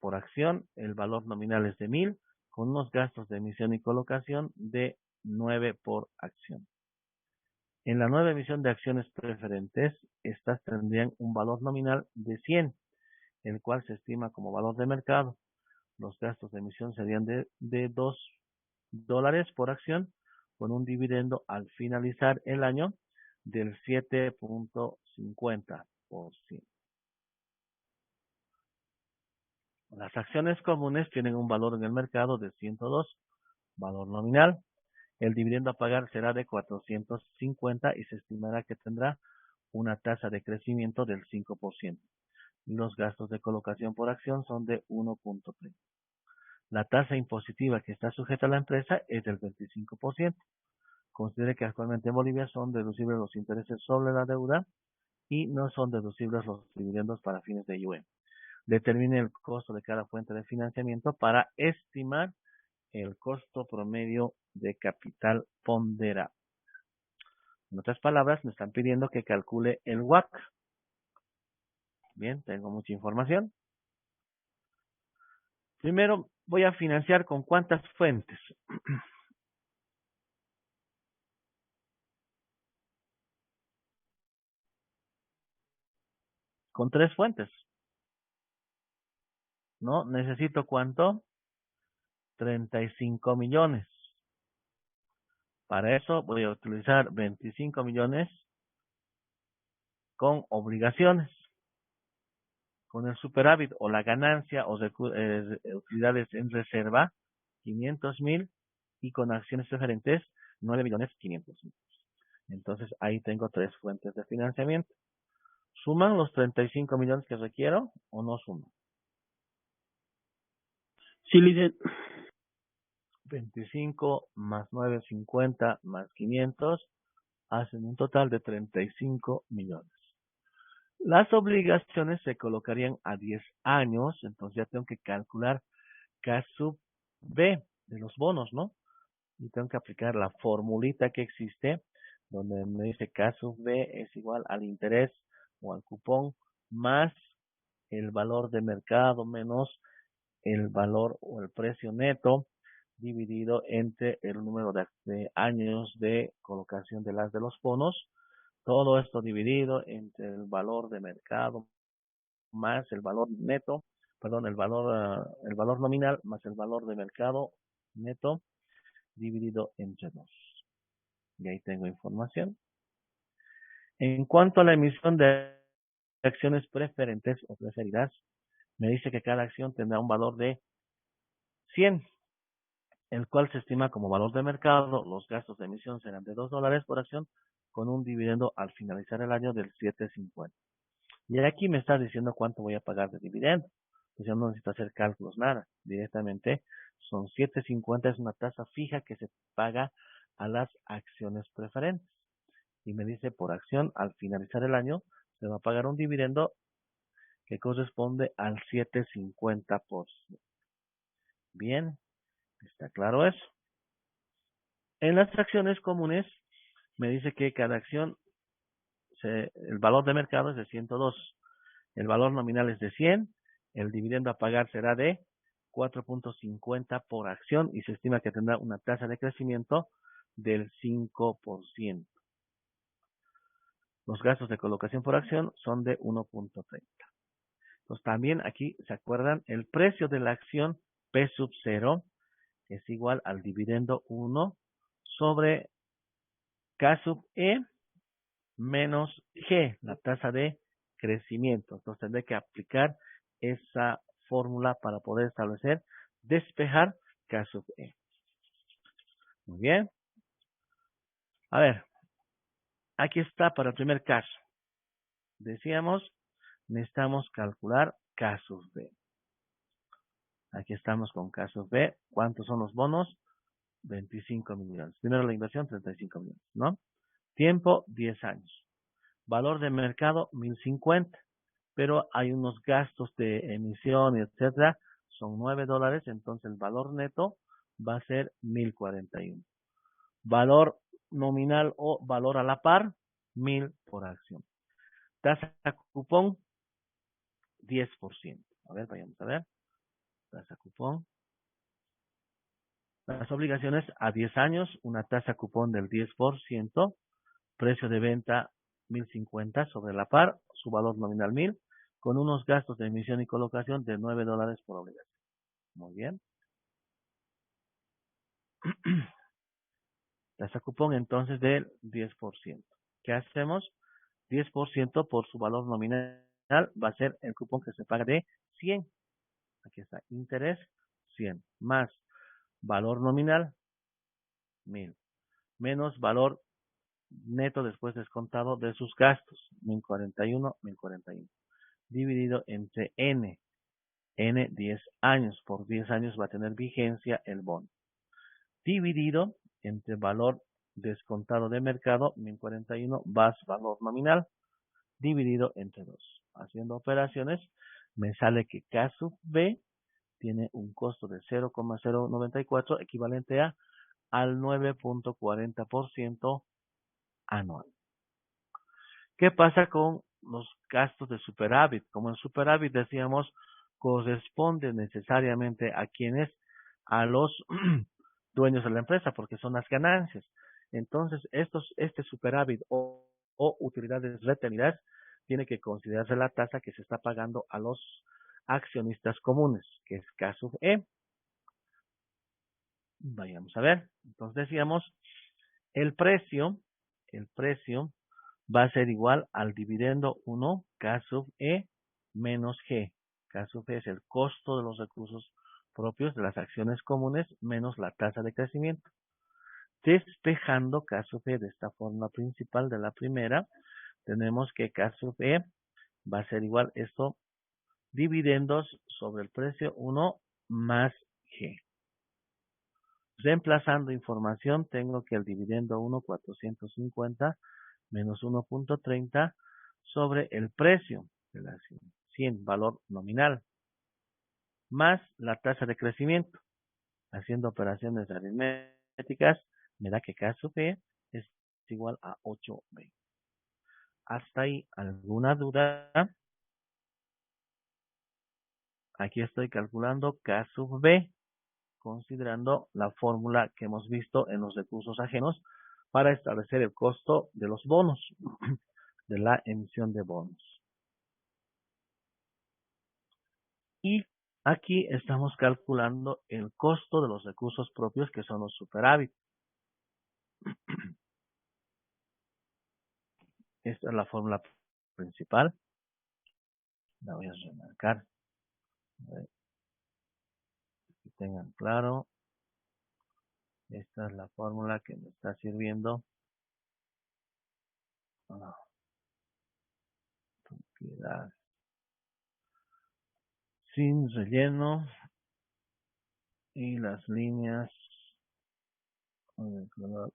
por acción. El valor nominal es de 1,000, con unos gastos de emisión y colocación de 9 por acción. En la nueva emisión de acciones preferentes, estas tendrían un valor nominal de 100, el cual se estima como valor de mercado. Los gastos de emisión serían de $2 por acción, con un dividendo al finalizar el año del 7.50%. Las acciones comunes tienen un valor en el mercado de 102, valor nominal. El dividendo a pagar será de 450 y se estimará que tendrá una tasa de crecimiento del 5%. Los gastos de colocación por acción son de 1.3. La tasa impositiva que está sujeta a la empresa es del 25%. Considere que actualmente en Bolivia son deducibles los intereses sobre la deuda y no son deducibles los dividendos para fines de IUE. Determine el costo de cada fuente de financiamiento para estimar el costo promedio de capital ponderado. En otras palabras, me están pidiendo que calcule el WACC. Bien, tengo mucha información. Primero, voy a financiar con ¿cuántas fuentes? Con 3 fuentes. ¿No? ¿Necesito cuánto? 35 millones. Para eso voy a utilizar 25 millones con obligaciones. Con el superávit o la ganancia o utilidades en reserva, 500,000, y con acciones preferentes, 9,500,000. Entonces ahí tengo 3 fuentes de financiamiento. ¿Suman los 35 millones que requiero o no suman? Sí, Licen. 25 más 950 más 500 hacen un total de 35 millones. Las obligaciones se colocarían a 10 años, entonces ya tengo que calcular K sub B de los bonos, ¿no? Y tengo que aplicar la formulita que existe, donde me dice K sub B es igual al interés o al cupón más el valor de mercado menos el valor o el precio neto dividido entre el número de años de colocación de los bonos Todo esto dividido entre el valor de mercado más el valor neto, perdón, el valor nominal más el valor de mercado neto dividido entre 2. Y ahí tengo información. En cuanto a la emisión de acciones preferentes o preferidas, me dice que cada acción tendrá un valor de 100, el cual se estima como valor de mercado. Los gastos de emisión serán de $2 por acción, con un dividendo al finalizar el año del 7.50. Y aquí me está diciendo cuánto voy a pagar de dividendo. Pues yo no necesito hacer cálculos, nada. Directamente son 7.50, es una tasa fija que se paga a las acciones preferentes. Y me dice por acción, al finalizar el año, se va a pagar un dividendo que corresponde al 7.50%. Bien, está claro eso. En las acciones comunes, me dice que cada acción, el valor de mercado es de 102. El valor nominal es de 100, el dividendo a pagar será de 4.50 por acción y se estima que tendrá una tasa de crecimiento del 5%. Los gastos de colocación por acción son de 1.30. Entonces también aquí, ¿se acuerdan? El precio de la acción P sub 0 es igual al dividendo 1 sobre K sub E menos G, la tasa de crecimiento. Entonces tendré que aplicar esa fórmula para poder establecer, despejar K sub E. Muy bien. A ver, aquí está para el primer caso. Decíamos, necesitamos calcular K sub B. Aquí estamos con K sub B. ¿Cuántos son los bonos? 25 millones. Primero la inversión, 35 millones, ¿no? Tiempo, 10 años. Valor de mercado, 1050. Pero hay unos gastos de emisión, etcétera, son $9, entonces el valor neto va a ser 1041. Valor nominal o valor a la par, 1000 por acción. Tasa cupón, 10%. A ver, vayamos a ver. Tasa cupón. Las obligaciones a 10 años, una tasa cupón del 10%. Precio de venta, 1050 sobre la par, su valor nominal 1000, con unos gastos de emisión y colocación de $9 por obligación. Muy bien. Tasa cupón entonces del 10%. ¿Qué hacemos? 10% por su valor nominal va a ser el cupón que se paga de 100. Aquí está, interés 100 más valor nominal 1000 menos valor neto después descontado de sus gastos 1041 dividido entre N 10 años. Por 10 años va a tener vigencia el bono. Dividido entre valor descontado de mercado, 1041, más valor nominal, dividido entre 2. Haciendo operaciones, me sale que K sub B tiene un costo de 0,094, equivalente al 9.40% anual. ¿Qué pasa con los gastos de superávit? Como el superávit, decíamos, corresponde necesariamente a quienes, a los dueños de la empresa, porque son las ganancias. Entonces, este superávit o utilidades retenidas tiene que considerarse la tasa que se está pagando a los accionistas comunes, que es K sub E. Vayamos a ver. Entonces decíamos, el precio va a ser igual al dividendo 1 K sub E menos G. K sub E es el costo de los recursos propios de las acciones comunes menos la tasa de crecimiento. Despejando K sub E de esta forma principal de la primera, tenemos que K sub E va a ser igual esto, dividendos sobre el precio 1 más G. Reemplazando información, tengo que el dividendo 1, 450 menos 1.30 sobre el precio de la acción, 100, valor nominal, más la tasa de crecimiento. Haciendo operaciones aritméticas, me da que K sub E es igual a 8B. ¿Hasta ahí alguna duda? Aquí estoy calculando K sub B, considerando la fórmula que hemos visto en los recursos ajenos para establecer el costo de los bonos, de la emisión de bonos. Y aquí estamos calculando el costo de los recursos propios, que son los superávit. Esta es la fórmula principal. La voy a remarcar. A ver, que tengan claro. Esta es la fórmula que me está sirviendo. Propiedad sin relleno. Y las líneas de color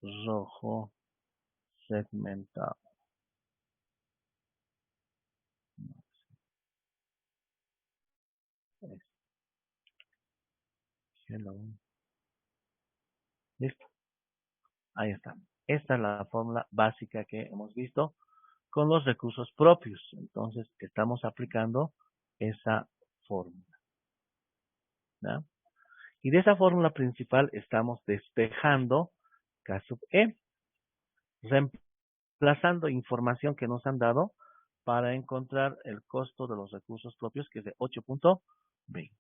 rojo segmentado. Hello. Listo. Ahí está. Esta es la fórmula básica que hemos visto con los recursos propios. Entonces, estamos aplicando esa fórmula, ¿ya? Y de esa fórmula principal estamos despejando K sub E, reemplazando información que nos han dado para encontrar el costo de los recursos propios, que es de 8.20.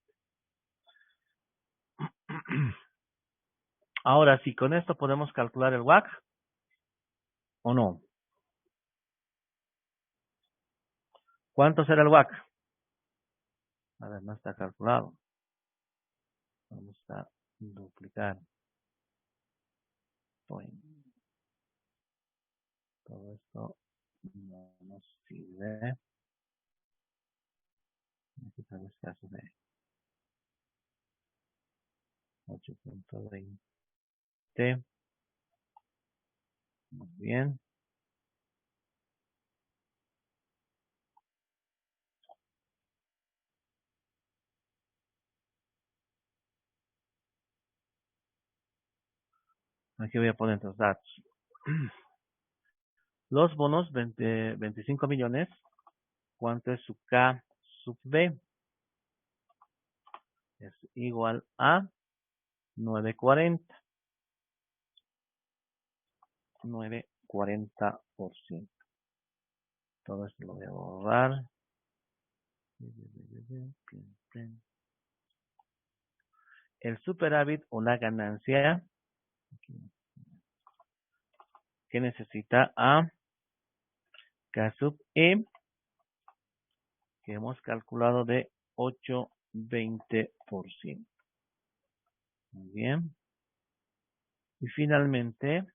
Ahora, si con esto podemos calcular el WACC o no. ¿Cuánto será el WACC? A ver, no está calculado. Vamos a duplicar. Todo esto no nos sirve. Necesitamos caso de 8.20. Muy bien. Aquí voy a poner los datos. Los bonos, 25 millones. ¿Cuánto es su K sub B? Es igual a 940. 940%. Todo esto lo voy a borrar. El superávit o la ganancia que necesita a K sub E, que hemos calculado de 8,20%. Muy bien. Y finalmente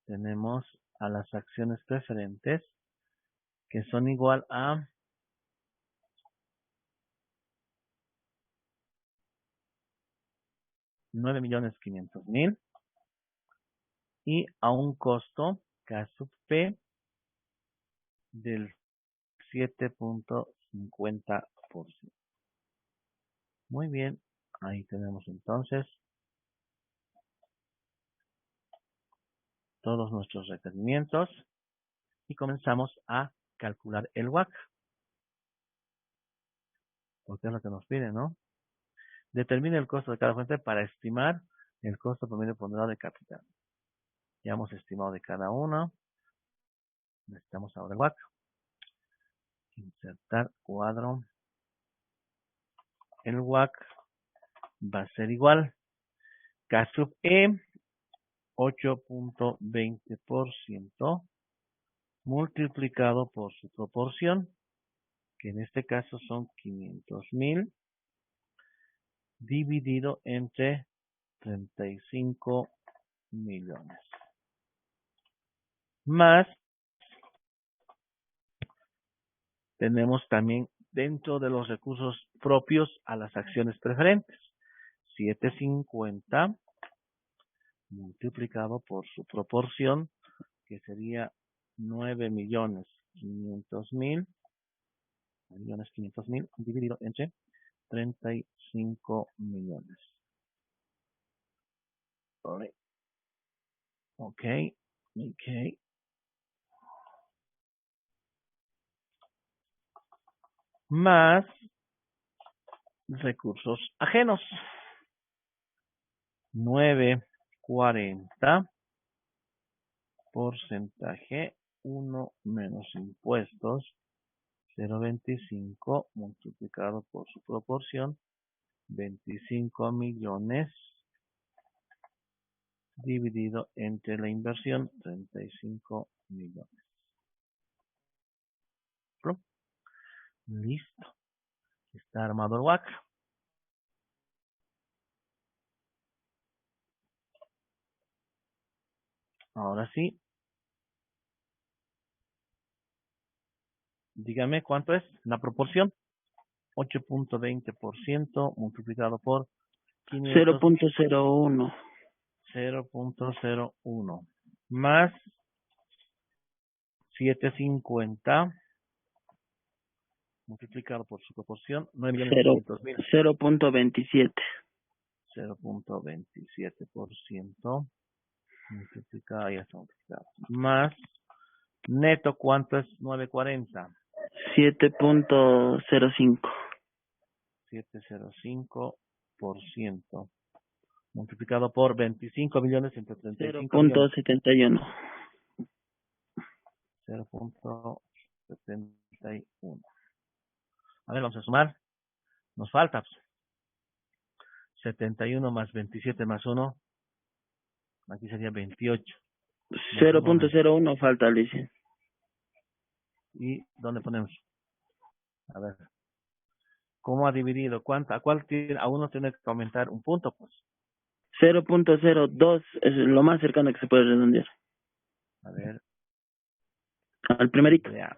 tenemos a las acciones preferentes, que son igual a 9.500.000 y a un costo K sub P del 7.50%. Muy bien, ahí tenemos entonces todos nuestros requerimientos y comenzamos a calcular el WACC, porque es lo que nos pide, ¿no? Determine el costo de cada fuente para estimar el costo promedio ponderado de capital. Ya hemos estimado de cada uno. Necesitamos ahora el WACC. Insertar cuadro. El WACC va a ser igual. K sub E, 8.20% multiplicado por su proporción, que en este caso son 500.000, dividido entre 35 millones. Más, tenemos también dentro de los recursos propios a las acciones preferentes. 750 multiplicado por su proporción, que sería 9.500.000, dividido entre 35 millones. Ok. Más recursos ajenos. 9 40, porcentaje 1 menos impuestos, 0.25 multiplicado por su proporción, 25 millones, dividido entre la inversión, 35 millones. ¿Pro? Listo. Está armado el WACC. Ahora sí. Dígame cuánto es la proporción. 8.20% multiplicado por 500. 0.01. 0.01 más 750 multiplicado por su proporción 9.500.000. 0.27. 0.27% multiplicado, ya está multiplicado. Más neto, ¿cuánto es 940? 7.05. 705% multiplicado por 25 millones entre 35 millones. 0.71. 0.71. A ver, vamos a sumar. Nos falta 71 más 27 más 1. Aquí sería 28. 0.01 falta, Alicia. ¿Y dónde ponemos? A ver. ¿Cómo ha dividido? ¿Cuánto? ¿A cuál tiene? A uno tiene que aumentar un punto, pues. 0.02 es lo más cercano que se puede redondear. A ver. Al primerito. Ya.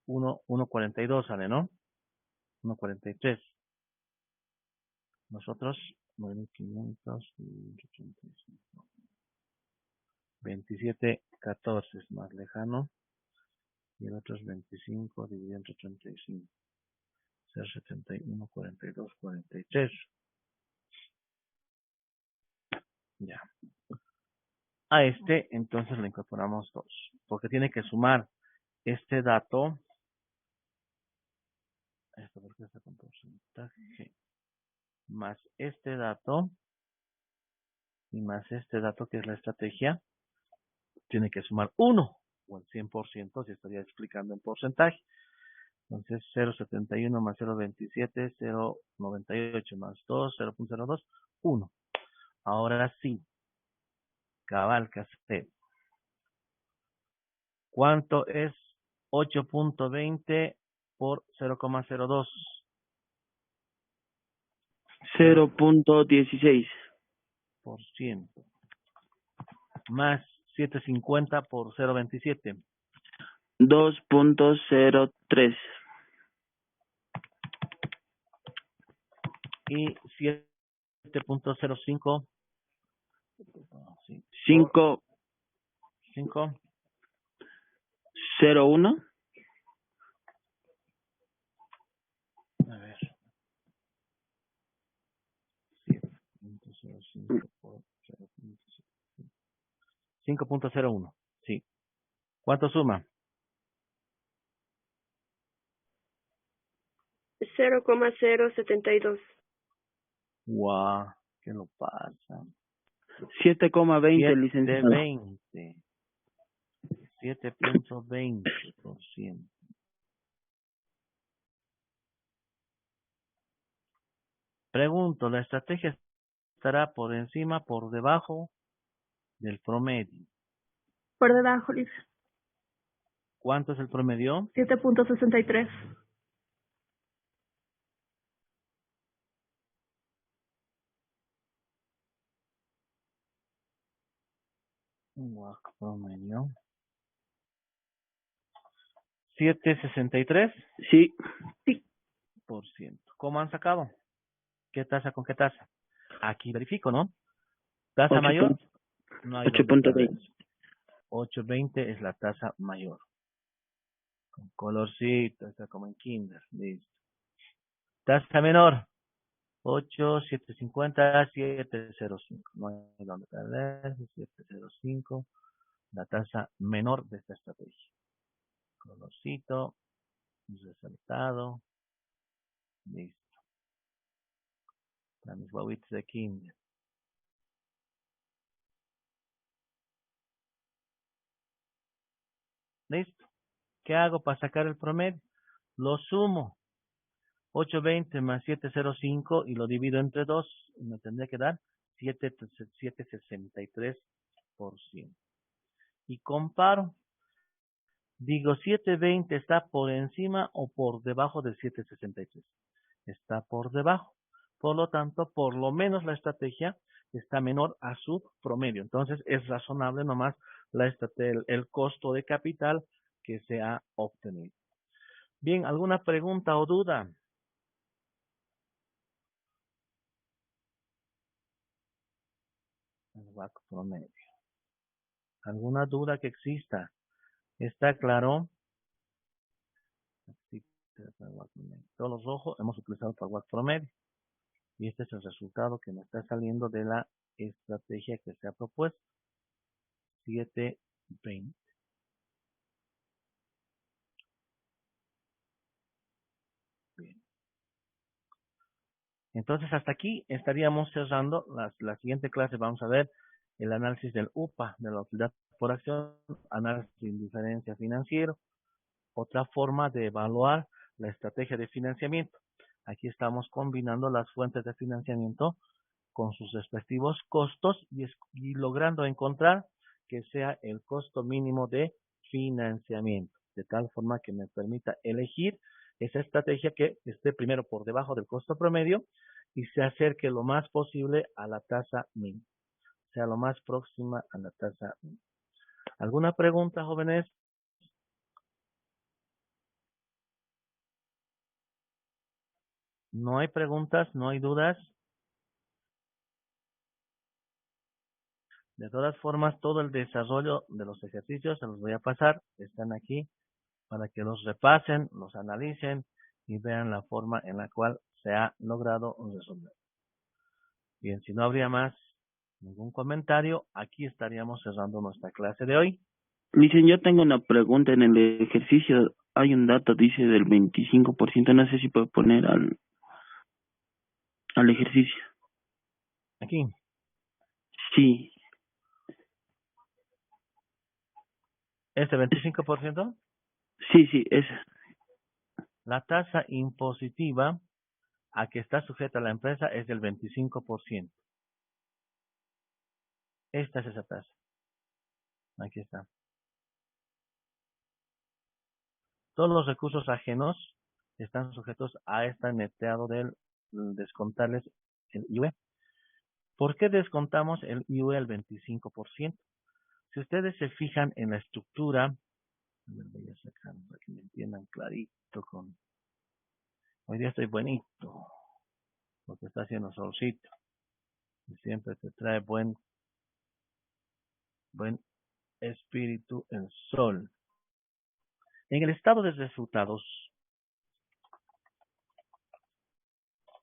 1.42 sale, ¿no? 1.43. Nosotros, 9.585. 27.14 es más lejano. Y el otro es 25 dividido entre 35. Ser 71, 42, 43. Ya. A este, entonces le incorporamos 2. Porque tiene que sumar este dato. Esto porque está con porcentaje. Más este dato. Y más este dato que es la estrategia. Tiene que sumar 1. O el 100%, si estaría explicando en porcentaje. Entonces 0.71 más 0.27, 0.98 más 2, 0.02, 1. Ahora sí, cabal cassette. ¿Cuánto es 8.20 por 0.02? 0.16. Por ciento. Más 750 por 0.27. 2.03. Y 7.05. 5.01. 5. A ver. 7.05 por 0.05. 5.01. Sí. ¿Cuánto suma? 0.072. Guau, ¿qué lo pasa? 7.20, licenciado. 7.20. 7.20%. Pregunto, ¿la estrategia estará por encima, por debajo del promedio? Por debajo, Liz. ¿Cuánto es el promedio? 7.63. WACC promedio. 7.63%. Sí. Sí. ¿Cómo han sacado? ¿Qué tasa con qué tasa? Aquí verifico, ¿no? ¿Tasa 8. mayor? No hay donde 8.20. perder. 8.20 es la tasa mayor. Con colorcito, está como en kinder. Listo. Tasa menor. 8, 750, 705. No hay donde perder. 705. La tasa menor de esta estrategia. Colorcito. Resaltado. Listo. Para mis guaguitos de kinder. Listo. ¿Qué hago para sacar el promedio? Lo sumo. 820 más 705 y lo divido entre 2. Y me tendría que dar 763%. Y comparo. Digo, 720 está por encima o por debajo de 763. Está por debajo. Por lo tanto, por lo menos la estrategia está menor a su promedio. Entonces, es razonable nomás el costo de capital que se ha obtenido. Bien, ¿alguna pregunta o duda? El WACC promedio. ¿Alguna duda que exista? ¿Está claro? Todos los rojos hemos utilizado para WACC promedio. Y este es el resultado que me está saliendo de la estrategia que se ha propuesto. 720. Bien. Entonces hasta aquí estaríamos cerrando. La siguiente clase vamos a ver el análisis del UPA, de la utilidad por acción, análisis de indiferencia financiero, otra forma de evaluar la estrategia de financiamiento. Aquí estamos combinando las fuentes de financiamiento con sus respectivos costos y logrando encontrar que sea el costo mínimo de financiamiento, de tal forma que me permita elegir esa estrategia que esté primero por debajo del costo promedio y se acerque lo más posible a la tasa mínima, sea lo más próxima a la tasa mínima. ¿Alguna pregunta, jóvenes? ¿No hay preguntas? ¿No hay dudas? De todas formas, todo el desarrollo de los ejercicios se los voy a pasar. Están aquí para que los repasen, los analicen y vean la forma en la cual se ha logrado resolver. Bien, si no habría más ningún comentario, aquí estaríamos cerrando nuestra clase de hoy. Dicen, yo tengo una pregunta en el ejercicio. Hay un dato, dice, del 25%. No sé si puede poner al ejercicio. Aquí, Sí, este 25%, sí, esa. la tasa impositiva a que está sujeta la empresa es del 25%. Esta es esa tasa. Aquí está. Todos los recursos ajenos están sujetos a este neteado del descontarles el IVA. ¿Por qué descontamos el IVA al 25%? Si ustedes se fijan en la estructura, voy a sacar para que me entiendan clarito con... Hoy día estoy buenito, porque está haciendo solcito. Y siempre te trae buen espíritu el sol. En el estado de resultados,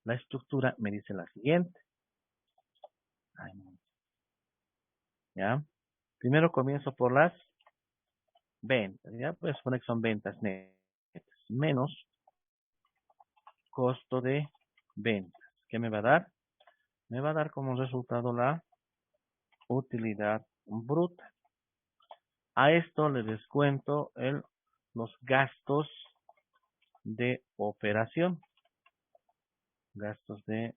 la estructura me dice la siguiente. ¿Ya? Primero comienzo por las ventas. ¿Ya? Pues supone que son ventas netas. Menos costo de ventas. ¿Qué me va a dar? Me va a dar como resultado la utilidad bruta. A esto le descuento los gastos de operación. Gastos de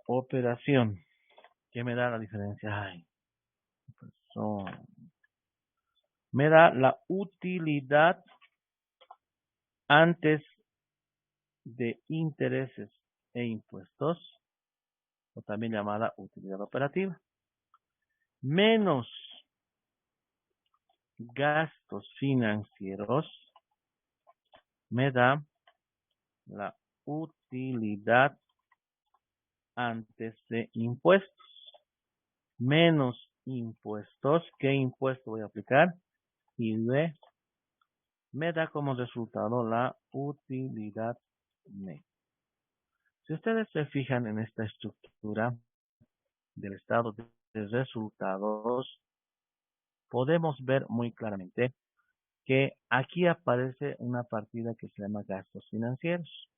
operación. ¿Qué me da la diferencia? Ay, me da la utilidad antes de intereses e impuestos, o también llamada utilidad operativa, menos gastos financieros, me da la utilidad antes de impuestos, menos impuestos. ¿Qué impuesto voy a aplicar? IVA. Me da como resultado la utilidad neta. Si ustedes se fijan en esta estructura del estado de resultados, podemos ver muy claramente que aquí aparece una partida que se llama gastos financieros.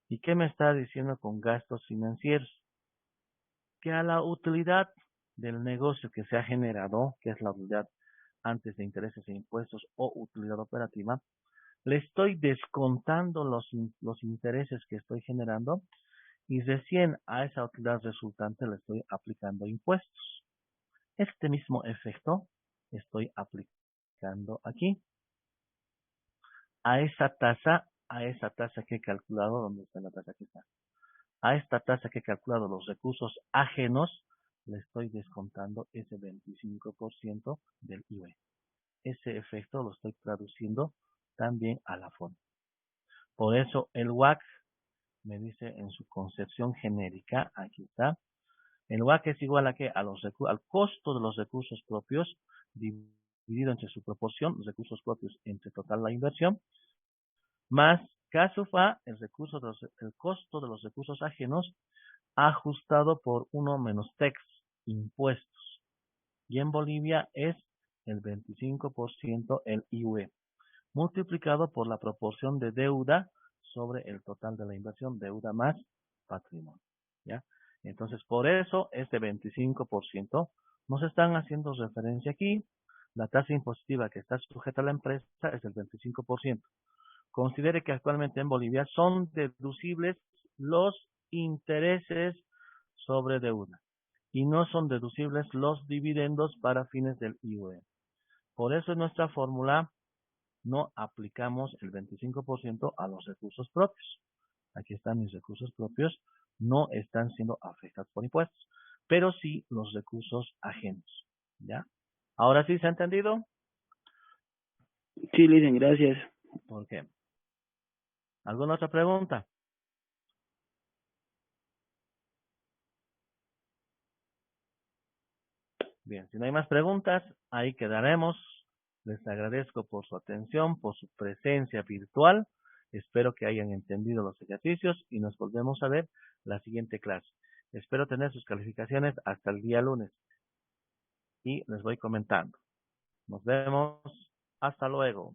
¿Y qué me está diciendo con gastos financieros? Que a la utilidad del negocio que se ha generado, que es la utilidad antes de intereses e impuestos o utilidad operativa, le estoy descontando los intereses que estoy generando y recién a esa utilidad resultante le estoy aplicando impuestos. Este mismo efecto estoy aplicando aquí a esa tasa que he calculado. ¿Dónde está la tasa? Aquí está. A esta tasa que he calculado los recursos ajenos, le estoy descontando ese 25% del IVA. Ese efecto lo estoy traduciendo también a la forma. Por eso el WACC me dice en su concepción genérica, aquí está, el WACC es igual a que al costo de los recursos propios dividido entre su proporción, los recursos propios entre total la inversión, más K_A, el costo de los recursos ajenos ajustado por 1 menos TEX, impuestos. Y en Bolivia es el 25% el IUE, multiplicado por la proporción de deuda sobre el total de la inversión, deuda más patrimonio. ¿Ya? Entonces, por eso, este 25% nos están haciendo referencia aquí. La tasa impositiva que está sujeta a la empresa es el 25%. Considere que actualmente en Bolivia son deducibles los intereses sobre deuda y no son deducibles los dividendos para fines del IUE. Por eso en nuestra fórmula no aplicamos el 25% a los recursos propios. Aquí están mis recursos propios, no están siendo afectados por impuestos, pero sí los recursos ajenos. ¿Ya? ¿Ahora sí se ha entendido? Sí, Liden, gracias. ¿Por qué? ¿Alguna otra pregunta? Bien, si no hay más preguntas, ahí quedaremos. Les agradezco por su atención, por su presencia virtual. Espero que hayan entendido los ejercicios y nos volvemos a ver la siguiente clase. Espero tener sus calificaciones hasta el día lunes y les voy comentando. Nos vemos. Hasta luego.